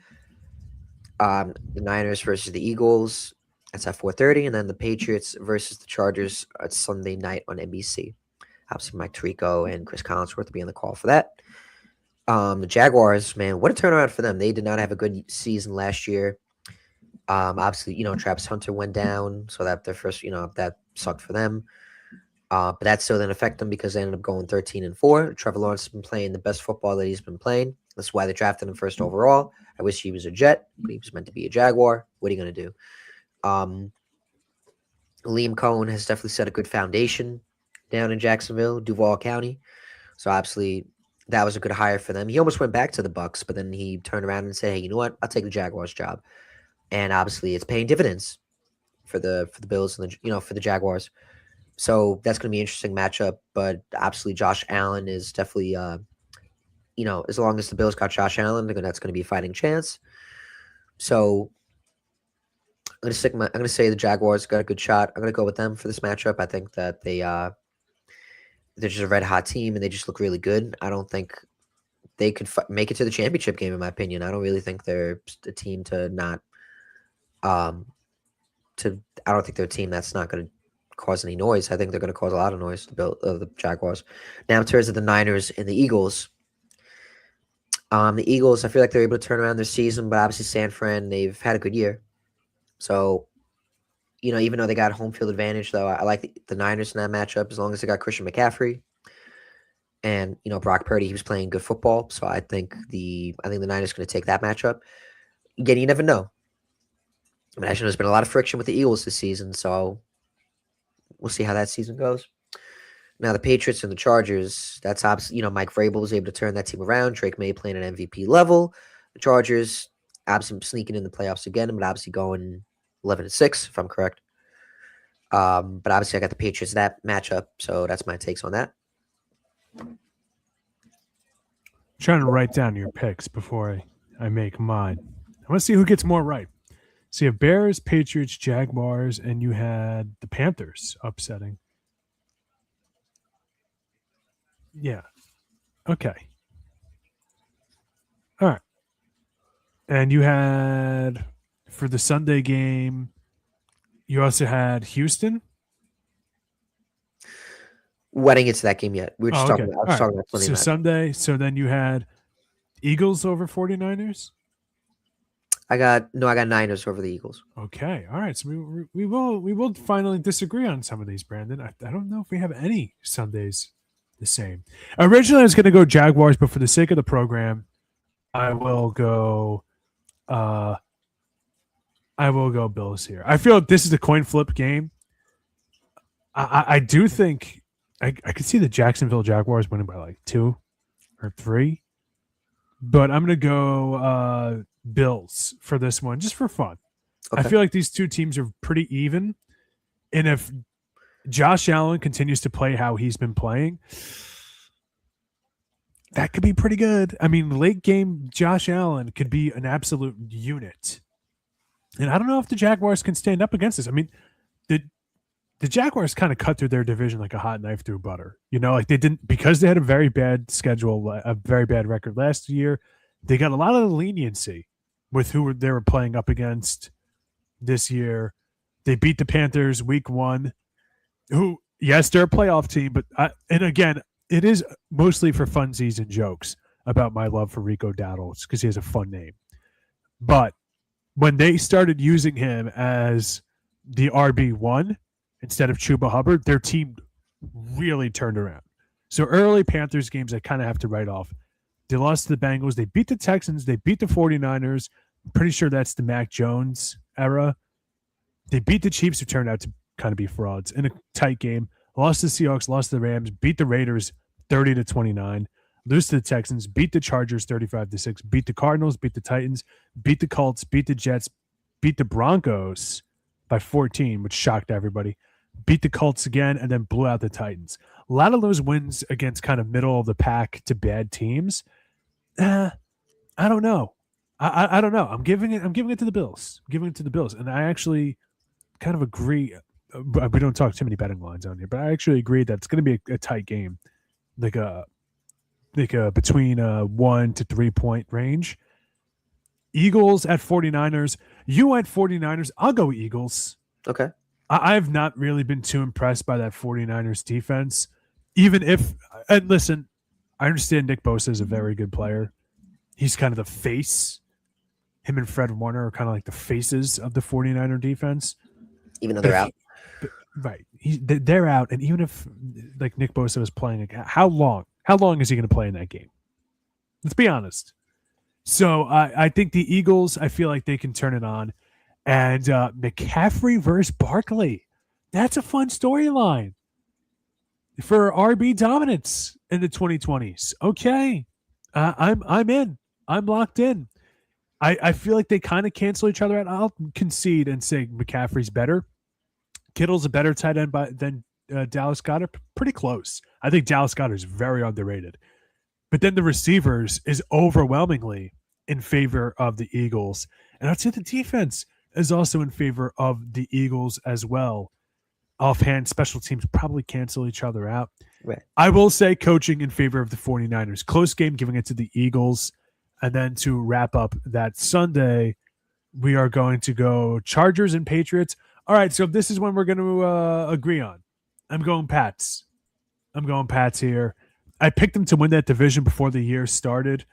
The Niners versus the Eagles. That's at 4:30, and then the Patriots versus the Chargers at Sunday night on NBC. Obviously, Mike Tirico and Chris Collinsworth will be on the call for that. The Jaguars, man, what a turnaround for them. They did not have a good season last year. Obviously, Travis Hunter went down, so that their first, that sucked for them. But that still didn't affect them because they ended up going 13-4. Trevor Lawrence has been playing the best football that he's been playing. That's why they drafted him first overall. I wish he was a Jet, but he was meant to be a Jaguar. What are you going to do? Liam Cohen has definitely set a good foundation down in Jacksonville, Duval County. So obviously that was a good hire for them. He almost went back to the Bucks, but then he turned around and said, "Hey, you know what? I'll take the Jaguars job." And obviously it's paying dividends for the Bills and for the Jaguars. So that's going to be an interesting matchup. But obviously Josh Allen is definitely as long as the Bills got Josh Allen, that's going to be a fighting chance. So I'm going to say the Jaguars got a good shot. I'm going to go with them for this matchup. I think that they're just a red hot team and they just look really good. I don't think they could make it to the championship game, in my opinion. I don't really think they're a team to not I don't think they're a team that's not going to cause any noise. I think they're going to cause a lot of noise, the Jaguars. Now, in terms of the Niners and the Eagles, the Eagles, I feel like they're able to turn around their season, but obviously San Fran, they've had a good year. So, even though they got home field advantage, though, I like the Niners in that matchup as long as they got Christian McCaffrey. And, Brock Purdy, he was playing good football. So I think the Niners are going to take that matchup. Again, you never know. I mean, actually, there's been a lot of friction with the Eagles this season, so we'll see how that season goes. Now, the Patriots and the Chargers, that's obviously, Mike Vrabel was able to turn that team around. Drake May playing at MVP level. The Chargers, obviously sneaking in the playoffs again, but obviously going 11-6, if I'm correct. But obviously, I got the Patriots that matchup, so that's my takes on that. Trying to write down your picks before I make mine. I want to see who gets more right. So you have Bears, Patriots, Jaguars, and you had the Panthers upsetting. Yeah. Okay. All right. And you had for the Sunday game, you also had Houston. We didn't get to that game yet. We were Oh, just okay. talking about. I was All right. talking about Sunday So match. Sunday, so then you had Eagles over 49ers. I got Niners over the Eagles. Okay. All right. So we will finally disagree on some of these, Brandon. I don't know if we have any Sundays the same. Originally I was gonna go Jaguars, but for the sake of the program, I will go uh I will go Bills here. I feel like this is a coin flip game. I do think I could see the Jacksonville Jaguars winning by like 2 or 3, but I'm gonna go Bills for this one just for fun. I Okay. feel like these two teams are pretty even, and if Josh Allen continues to play how he's been playing, that could be pretty good. I mean, late game Josh Allen could be an absolute unit, and I don't know if the Jaguars can stand up against this. I mean, the the Jaguars kind of cut through their division like a hot knife through butter. You know, like they didn't because they had a very bad schedule, a very bad record last year. They got a lot of leniency with who they were playing up against this year. They beat the Panthers week 1, who yes, they're a playoff team, but and again, it is mostly for funsies and jokes about my love for Rico Dowdle because he has a fun name. But when they started using him as the RB1 instead of Chuba Hubbard, their team really turned around. So early Panthers games, I kind of have to write off. They lost to the Bengals. They beat the Texans. They beat the 49ers. I'm pretty sure that's the Mac Jones era. They beat the Chiefs, who turned out to kind of be frauds in a tight game. Lost to the Seahawks, lost to the Rams, beat the Raiders 30-29, lose to the Texans, beat the Chargers 35-6, beat the Cardinals, beat the Titans, beat the Colts, beat the Jets, beat the Broncos by 14, which shocked everybody. Beat the Colts again, and then blew out the Titans. A lot of those wins against kind of middle of the pack to bad teams. I don't know. I don't know. I'm giving it to the Bills. I'm giving it to the Bills, and I actually kind of agree. We don't talk too many betting lines on here, but I actually agree that it's going to be a tight game, like a between a 1 to 3 point range. Eagles at 49ers. You went 49ers. I'll go Eagles. Okay. I've not really been too impressed by that 49ers defense. Even if, and listen, I understand Nick Bosa is a very good player. He's kind of the face. Him and Fred Warner are kind of like the faces of the 49er defense. Even though they're out. Right. They're out. And even if like Nick Bosa was playing, like, how long is he going to play in that game? Let's be honest. So I think the Eagles, I feel like they can turn it on. And McCaffrey versus Barkley. That's a fun storyline for RB dominance in the 2020s. Okay. I'm in. I'm locked in. I feel like they kind of cancel each other out. I'll concede and say McCaffrey's better. Kittle's a better tight end than Dallas Goedert. Pretty close. I think Dallas Goedert is very underrated. But then the receivers is overwhelmingly in favor of the Eagles. And I'd say the defense is also in favor of the Eagles as well. Offhand, special teams probably cancel each other out. Right. I will say coaching in favor of the 49ers. Close game, giving it to the Eagles. And then to wrap up that Sunday, we are going to go Chargers and Patriots. All right, so this is when we're going to agree on. I'm going Pats. Here. I picked them to win that division before the year started,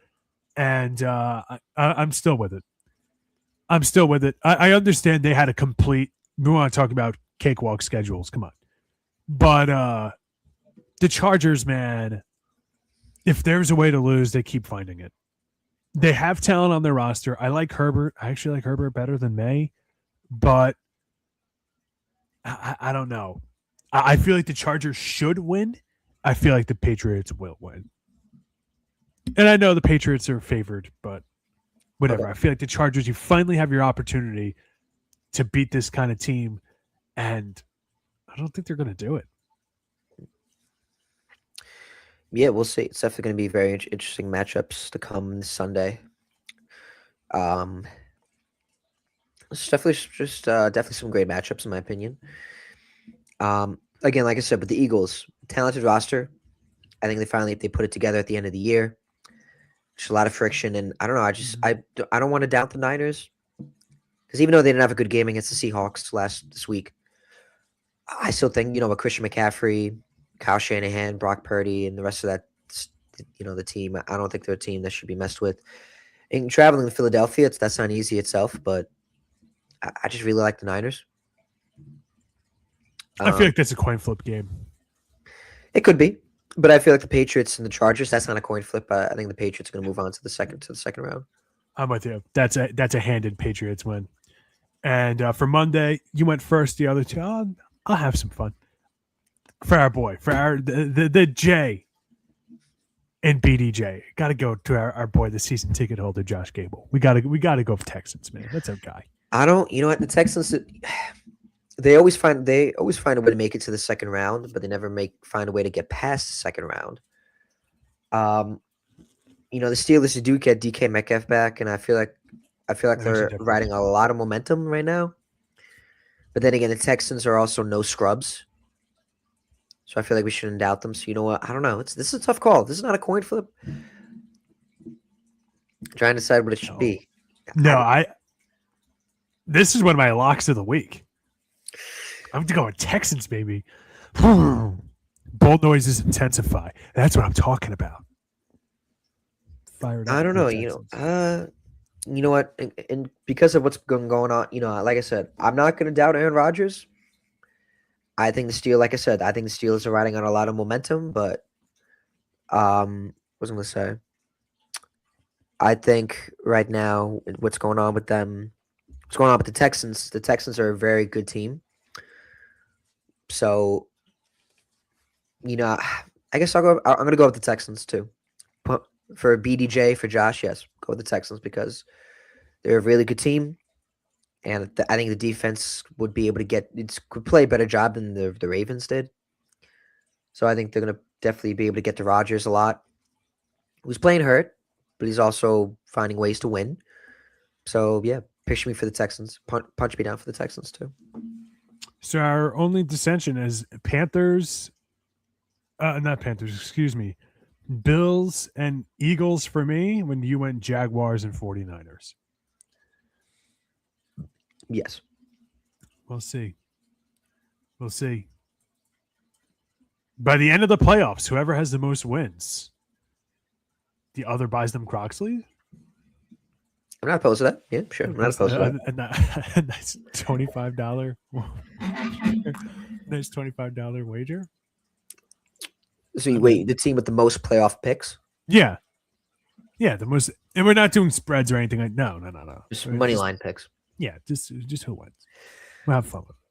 and I'm still with it. I understand they had a complete – we want to talk about cakewalk schedules. Come on. But the Chargers, man, if there's a way to lose, they keep finding it. They have talent on their roster. I like Herbert. I actually like Herbert better than May, but I don't know. I feel like the Chargers should win. I feel like the Patriots will win. And I know the Patriots are favored, but whatever. Okay. I feel like the Chargers, you finally have your opportunity to beat this kind of team, and I don't think they're going to do it. Yeah, we'll see. It's definitely going to be very interesting matchups to come this Sunday. It's definitely some great matchups in my opinion. Again, like I said, with the Eagles, talented roster. I think they put it together at the end of the year. Just a lot of friction, and I don't know. I don't want to doubt the Niners because even though they didn't have a good game against the Seahawks this week, I still think with Christian McCaffrey, Kyle Shanahan, Brock Purdy, and the rest of that the team. I don't think they're a team that should be messed with. And traveling to Philadelphia, that's not easy itself, but I just really like the Niners. I feel like that's a coin flip game. It could be, but I feel like the Patriots and the Chargers, that's not a coin flip. I think the Patriots are going to move on to the second round. I'm with you. That's a handed Patriots win. And for Monday, you went first. The other two, I'll have some fun for our boy, for the J and BDJ. Got to go to our boy, the season ticket holder, Josh Gable. We got to go for Texans, man. That's our guy. I don't. You know what? The Texans, they always find a way to make it to the second round, but they never find a way to get past the second round. The Steelers do get DK Metcalf back, and I feel like they're riding a lot of momentum right now. But then again, the Texans are also no scrubs, so I feel like we shouldn't doubt them. So you know what? I don't know. This is a tough call. This is not a coin flip. I'm trying to decide what it should be. This is one of my locks of the week. I'm going to go with Texans, baby. Bold noises intensify. That's what I'm talking about. I don't know. You know what? And because of what's going on, like I said, I'm not going to doubt Aaron Rodgers. I think the Steelers are riding on a lot of momentum, but what was I going to say? I think right now what's going on with them, what's going on with the Texans are a very good team. So, I guess I'm going to go with the Texans too. For BDJ, for Josh, yes, go with the Texans because they're a really good team, and I think the defense would be able to could play a better job than the Ravens did. So I think they're going to definitely be able to get to Rodgers a lot, who's playing hurt, but he's also finding ways to win. So yeah, picture me for the Texans. Punch me down for the Texans too. So our only dissension is Panthers, not Panthers, excuse me. Bills and Eagles for me when you went Jaguars and 49ers. Yes. We'll see. By the end of the playoffs, whoever has the most wins, the other buys them Croxley. I'm not opposed to that. Yeah, sure. I'm not opposed to that. A nice $25 nice $25 wager. So you wait, the team with the most playoff picks? Yeah, the most, and we're not doing spreads or anything. No. Just money line picks. Yeah, just who wins. We'll have fun with it.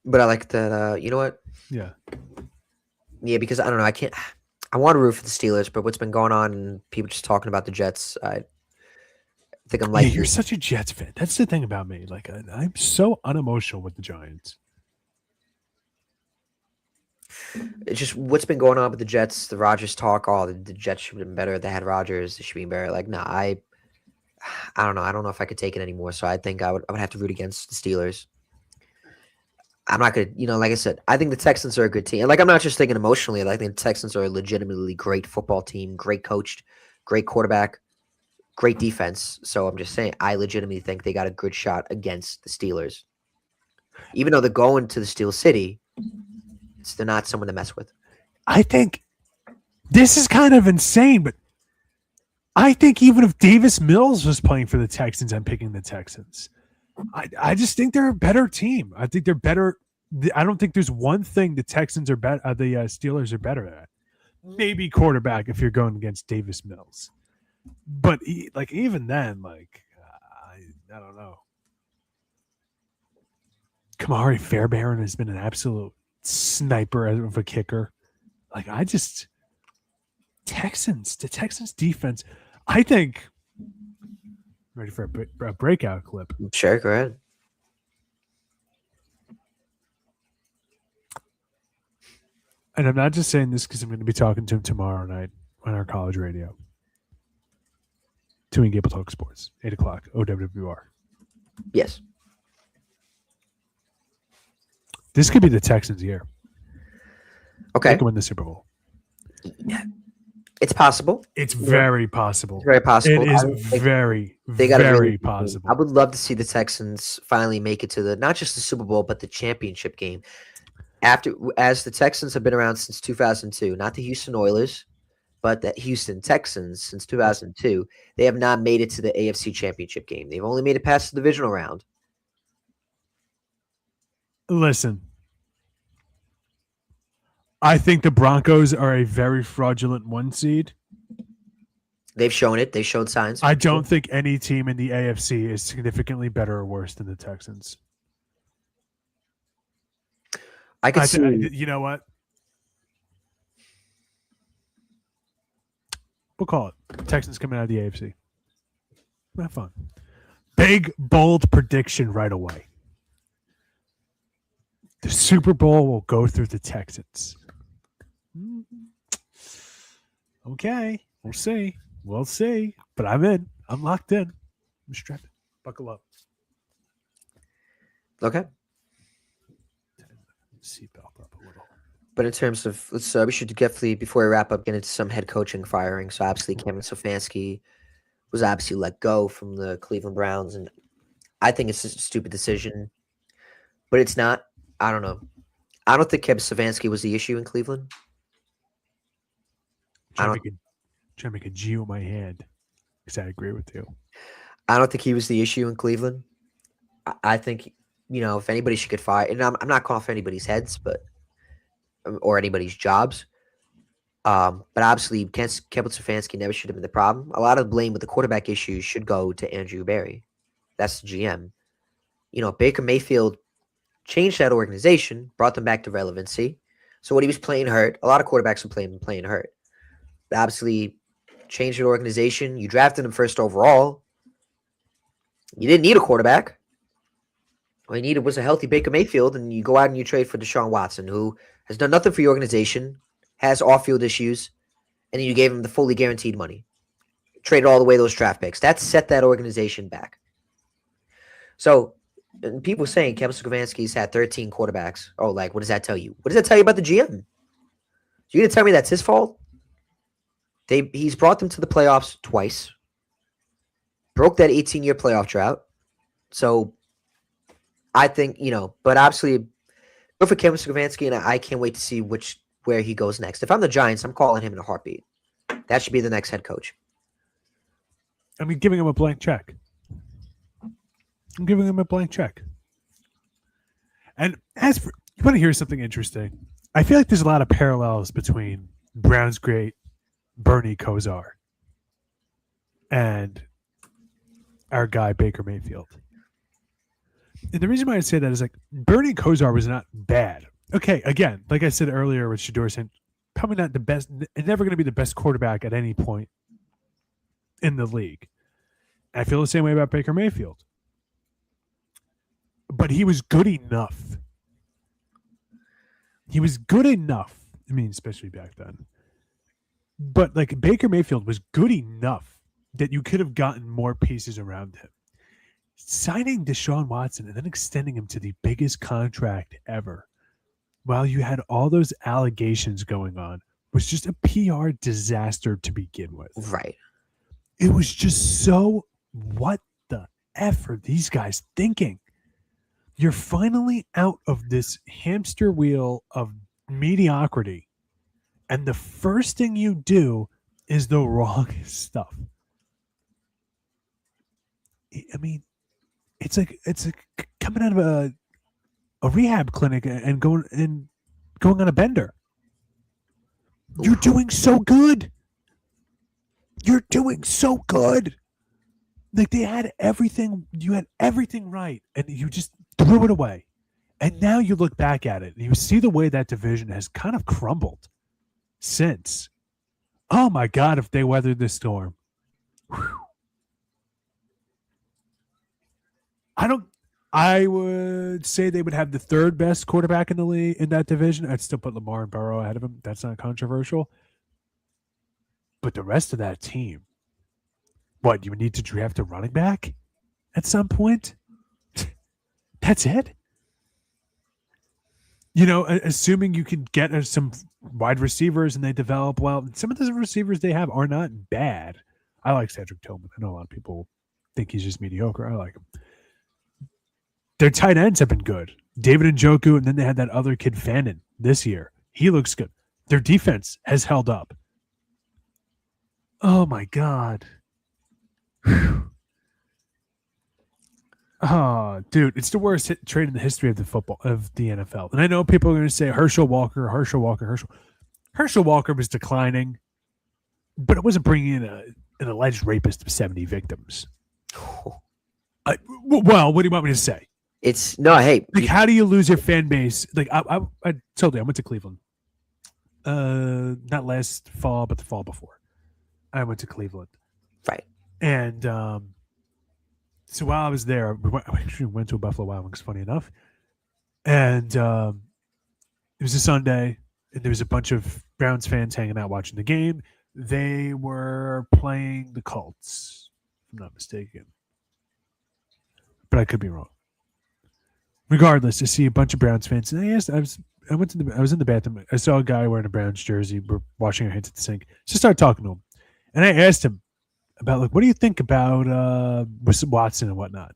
But I like that. You know what? Yeah, because I don't know. I want to root for the Steelers, but what's been going on and people just talking about the Jets, I think I'm like. Yeah, you're such a Jets fan. That's the thing about me. Like I'm so unemotional with the Giants. It's just what's been going on with the Jets, the Rodgers talk. The Jets should have been better if they had Rodgers. They should be better. Like, no, I don't know. I don't know if I could take it anymore. So I think I would have to root against the Steelers. I'm not going to, like I said, I think the Texans are a good team. And like, I'm not just thinking emotionally. I think the Texans are a legitimately great football team, great coached, great quarterback, great defense. So I'm just saying, I legitimately think they got a good shot against the Steelers. Even though they're going to the Steel City, they're not someone to mess with. I think this is kind of insane, but I think even if Davis Mills was playing for the Texans, I'm picking the Texans. I just think they're a better team. I think they're better. I don't think there's one thing the Texans are better. The Steelers are better at. Maybe quarterback if you're going against Davis Mills, but even then, I don't know. Kamari Fairbairn has been an absolute sniper of a kicker. The Texans defense, I think. Ready for a breakout clip? Sure, go ahead. And I'm not just saying this because I'm going to be talking to him tomorrow night on our college radio. 2 and Gable Talk Sports, 8 o'clock, OWWR. Yes. This could be the Texans' year. Okay. They can win the Super Bowl. It's possible. It's You know, very possible. it's very possible. It is I don't think very, they got a really very good team. I possible. would love to see the Texans finally make it to the not just the Super Bowl, but the championship game. As the Texans have been around since 2002, not the Houston Oilers, but the Houston Texans since 2002, they have not made it to the AFC Championship game. They've only made it past the divisional round. Listen, I think the Broncos are a very fraudulent 1 seed. They've shown it. They showed signs. I don't think any team in the AFC is significantly better or worse than the Texans. I could see. You know what? We'll call it Texans coming out of the AFC. Have fun. Big, bold prediction right away. The Super Bowl will go through the Texans. Okay, we'll see. We'll see. But I'm in. I'm locked in. I'm strapped. Buckle up. Okay. Seatbelt up a little. But in terms of, we should definitely, before we wrap up, get into some head coaching firing. So obviously, Kevin Stefanski was obviously let go from the Cleveland Browns, and I think it's just a stupid decision. But it's not. I don't know. I don't think Kevin Stefanski was the issue in Cleveland. Trying to make a G with my hand because I agree with you. I don't think he was the issue in Cleveland. I think, if anybody should get fired, and I'm not calling for anybody's heads, but or anybody's jobs. But obviously, Kevin Stefanski never should have been the problem. A lot of the blame with the quarterback issues should go to Andrew Berry. That's the GM. Baker Mayfield changed that organization, brought them back to relevancy. So when he was playing hurt, a lot of quarterbacks were playing hurt. But obviously, changed an organization. You drafted him first overall. You didn't need a quarterback. All you needed was a healthy Baker Mayfield, and you go out and you trade for Deshaun Watson, who has done nothing for your organization, has off-field issues, and then you gave him the fully guaranteed money. Traded all the way those draft picks. That set that organization back. So, and people saying Kevin Stefanski's had 13 quarterbacks. Oh, what does that tell you? What does that tell you about the GM? So you're going to tell me that's his fault? He's brought them to the playoffs twice. Broke that 18-year playoff drought. So, I think, but obviously, go for Kevin Stefanski, and I can't wait to see where he goes next. If I'm the Giants, I'm calling him in a heartbeat. That should be the next head coach. I mean, giving him a blank check. I'm giving him a blank check. And you want to hear something interesting? I feel like there's a lot of parallels between Browns great Bernie Kosar and our guy Baker Mayfield. And the reason why I say that is Bernie Kosar was not bad. Okay, again, like I said earlier with Shador saying, probably not the best, never going to be the best quarterback at any point in the league. I feel the same way about Baker Mayfield. But he was good enough. He was good enough. I mean, especially back then. But Baker Mayfield was good enough that you could have gotten more pieces around him. Signing Deshaun Watson and then extending him to the biggest contract ever while you had all those allegations going on was just a PR disaster to begin with. Right. It was just so, what the F are these guys thinking? You're finally out of this hamster wheel of mediocrity, and the first thing you do is the wrong stuff. I mean, it's like coming out of a rehab clinic and going on a bender. You're doing so good. You're doing so good. They had everything. You had everything right, and you just threw it away. And now you look back at it, and you see the way that division has kind of crumbled since. Oh my God! If they weathered this storm, whew. I would say they would have the third best quarterback in the league in that division. I'd still put Lamar and Burrow ahead of him. That's not controversial. But the rest of that team, what, you would need to draft a running back at some point? That's it? assuming you can get some wide receivers and they develop well. Some of the receivers they have are not bad. I like Cedric Tillman. I know a lot of people think he's just mediocre. I like him. Their tight ends have been good. David Njoku, and then they had that other kid, Fannin, this year. He looks good. Their defense has held up. Oh, my God. Oh, dude, it's the worst trade in the history of the NFL. And I know people are going to say Herschel Walker. Herschel Walker was declining, but it wasn't bringing in an alleged rapist of 70 victims. Well, what do you want me to say? It's no, hey, like, how do you lose your fan base? Like, I told you, I went to Cleveland. Not last fall, but the fall before. I went to Cleveland. Right. And so while I was there, I actually went to a Buffalo Wild Wings, funny enough. And it was a Sunday, and there was a bunch of Browns fans hanging out watching the game. They were playing the Colts, if I'm not mistaken. But I could be wrong. Regardless, I see a bunch of Browns fans, and I was in the bathroom. I saw a guy wearing a Browns jersey. We're washing our hands at the sink. So I started talking to him, and I asked him about, like, what do you think about Watson and whatnot?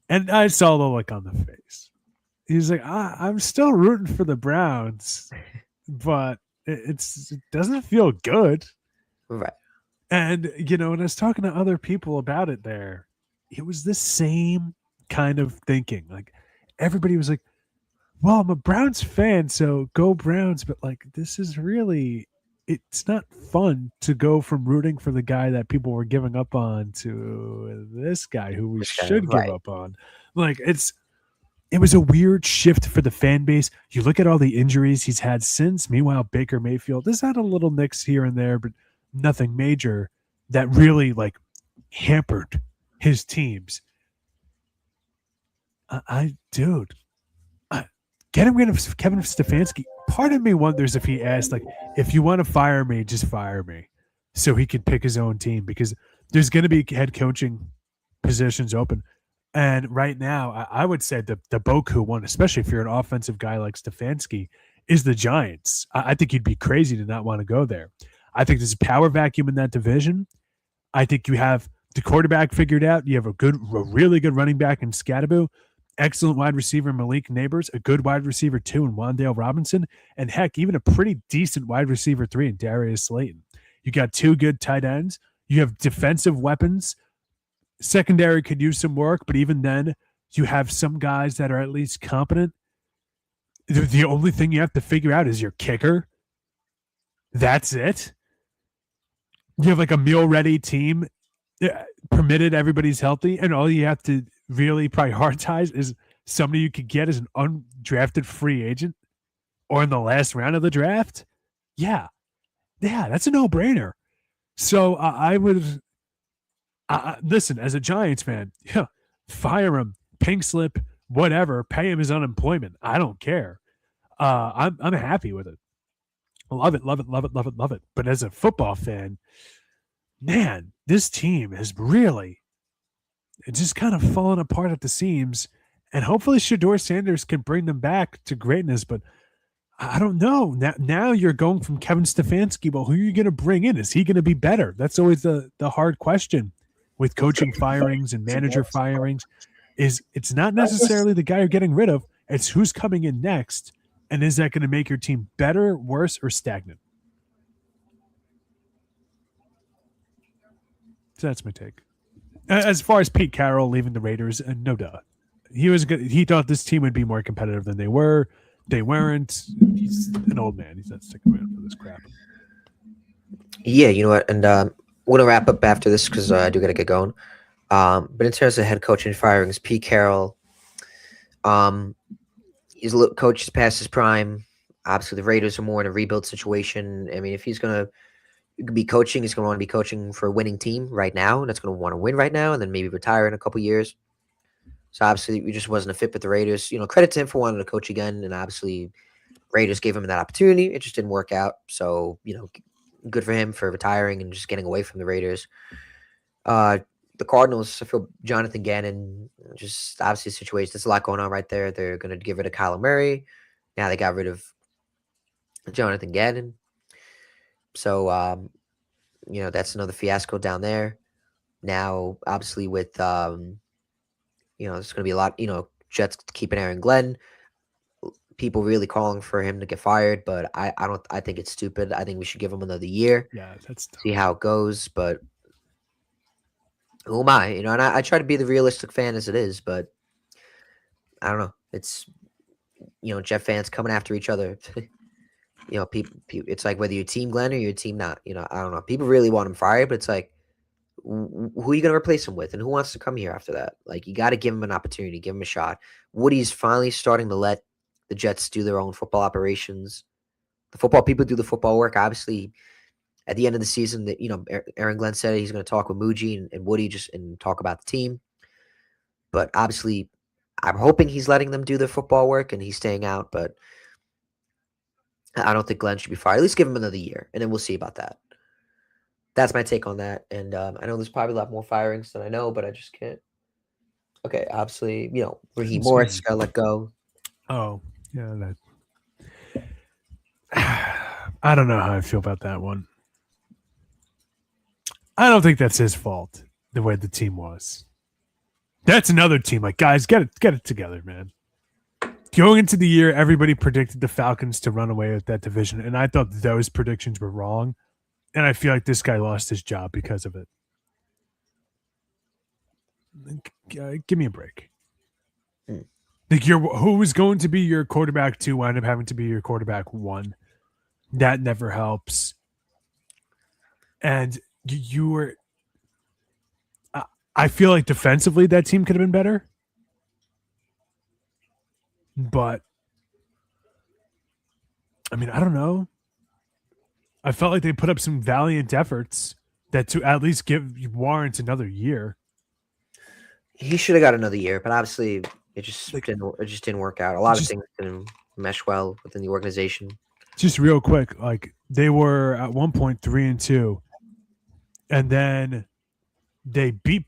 And I saw the look on the face. He's like, I'm still rooting for the Browns, but it doesn't feel good. Right. And when I was talking to other people about it there, it was the same kind of thinking. Like, everybody was like, well, I'm a Browns fan, so go Browns. But, like, this is really, it's not fun to go from rooting for the guy that people were giving up on to this guy who we should give up on. Like, it was a weird shift for the fan base. You look at all the injuries he's had since. Meanwhile, Baker Mayfield has had a little nicks here and there, but nothing major that really, like, hampered his teams. Getting rid of Kevin Stefanski, part of me wonders if he asked, like, if you want to fire me, just fire me, so he could pick his own team, because there's going to be head coaching positions open. And right now, I would say the Boku one, especially if you're an offensive guy like Stefanski, is the Giants. I think you'd be crazy to not want to go there. I think there's a power vacuum in that division. I think you have the quarterback figured out. You have a really good running back in Scadaboo, excellent wide receiver Malik Neighbors, a good wide receiver 2 in Wan'Dale Robinson, and heck, even a pretty decent wide receiver 3 in Darius Slayton. You got 2 good tight ends. You have defensive weapons. Secondary could use some work, but even then, you have some guys that are at least competent. The only thing you have to figure out is your kicker. That's it. You have like a meal-ready team, permitted everybody's healthy, and all you have to really prioritize is somebody you could get as an undrafted free agent or in the last round of the draft. Yeah, that's a no-brainer. So I would listen, as a Giants fan, fire him, pink slip, whatever, pay him his unemployment. I don't care. I'm happy with it. Love it, love it, love it, love it, love it. But as a football fan, man, this team has really just kind of fallen apart at the seams. And hopefully Shedeur Sanders can bring them back to greatness. But I don't know. Now you're going from Kevin Stefanski. Well, who are you going to bring in? Is he going to be better? That's always the hard question with coaching firings and manager firings. It's not necessarily the guy you're getting rid of. It's who's coming in next. And is that going to make your team better, worse, or stagnant? So that's my take. As far as Pete Carroll leaving the Raiders, no doubt. He was good. He thought this team would be more competitive than they were. They weren't. He's an old man. He's not sticking around for this crap. Yeah, you know what? And we're going to wrap up after this because I do got to get going. But in terms of head coaching firings, Pete Carroll, he's coached past his prime. Obviously, the Raiders are more in a rebuild situation. I mean, if he's going to be coaching, he's going to want to be coaching for a winning team right now, and that's going to want to win right now, and then maybe retire in a couple years. So obviously, he just wasn't a fit with the Raiders. Credit to him for wanting to coach again, and obviously, Raiders gave him that opportunity. It just didn't work out. So good for him for retiring and just getting away from the Raiders. The Cardinals, I feel Jonathan Gannon, just obviously a situation. There's a lot going on right there. They're going to get rid of Kyler Murray. Now they got rid of Jonathan Gannon. So, that's another fiasco down there. Now, obviously, with, there's going to be a lot, Jets keeping Aaron Glenn. People really calling for him to get fired, but I think it's stupid. I think we should give him another year. Yeah, that's dumb. See how it goes, but who am I? And I try to be the realistic fan as it is, but I don't know. It's, Jet fans coming after each other. People, it's like whether you're team Glenn or you're team not. I don't know. People really want him fired, but it's like, who are you going to replace him with, and who wants to come here after that? Like, you got to give him an opportunity, give him a shot. Woody's finally starting to let the Jets do their own football operations. The football people do the football work. Obviously, at the end of the season, that Aaron Glenn said he's going to talk with Muji and Woody and talk about the team. But obviously, I'm hoping he's letting them do their football work and he's staying out. But I don't think Glenn should be fired. At least give him another year, and then we'll see about that. That's my take on that. And I know there's probably a lot more firings than I know, but I just can't. Okay, obviously, Raheem Morris got let go. Oh, yeah. I don't know how I feel about that one. I don't think that's his fault, the way the team was. That's another team. Like, guys, get it together, man. Going into the year, everybody predicted the Falcons to run away with that division, and I thought those predictions were wrong. And I feel like this guy lost his job because of it. Give me a break. Like, who was going to be your quarterback 2 wound up having to be your quarterback 1. That never helps. And you were. I feel like defensively that team could have been better. But, I mean, I don't know. I felt like they put up some valiant efforts that to at least give warrant another year. He should have got another year, but obviously it just didn't work out. A lot of things didn't mesh well within the organization. Just real quick, like, they were at one point 3-2, and then they beat.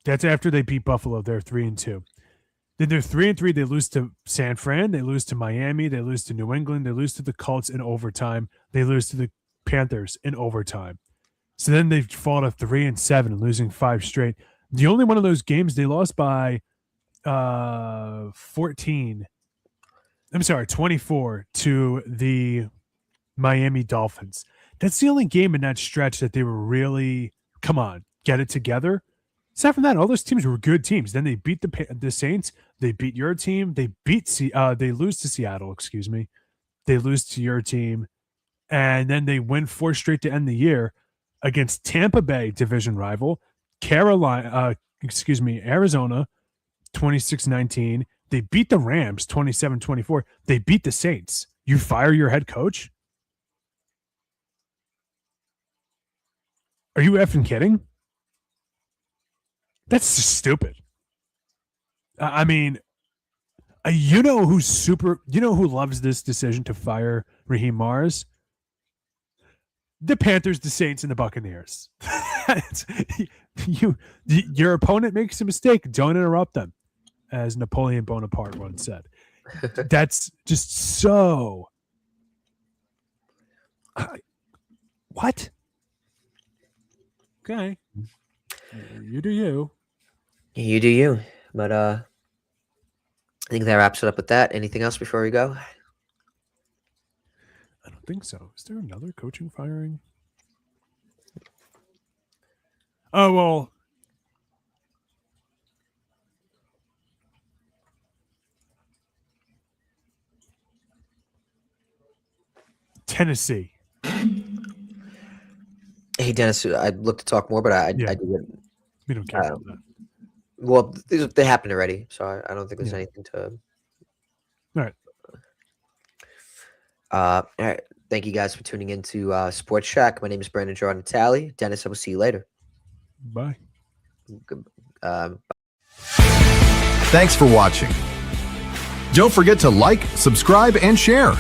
That's after they beat Buffalo. They're 3-2. Then they're 3-3. They lose to San Fran. They lose to Miami. They lose to New England. They lose to the Colts in overtime. They lose to the Panthers in overtime. So then they fall to 3-7, losing 5 straight. The only one of those games they lost by 24 to the Miami Dolphins. That's the only game in that stretch that they were really, come on, get it together. Aside from that, all those teams were good teams. Then they beat the Saints. They beat your team. They lose to Seattle. Excuse me. They lose to your team, and then they win 4 straight to end the year against Tampa Bay, division rival, Arizona, 26-19. They beat the Rams 27-24. They beat the Saints. You fire your head coach? Are you effing kidding? That's just stupid. I mean, who loves this decision to fire Raheem Morris? The Panthers, the Saints, and the Buccaneers. Your opponent makes a mistake, don't interrupt them, as Napoleon Bonaparte once said. That's just so. What? Okay. You do you. You do you. But I think that wraps it up with that. Anything else before we go? I don't think so. Is there another coaching firing? Oh, well. Tennessee. Hey, Dennis, I'd look to talk more, but I do. We don't care about that. Well, they happened already, so I don't think there's anything to. All right. All right. Thank you guys for tuning in to Sports Shack. My name is Brandon Jordan Talley. Dennis, I will see you later. Bye. Thanks for watching. Don't forget to like, subscribe, and share.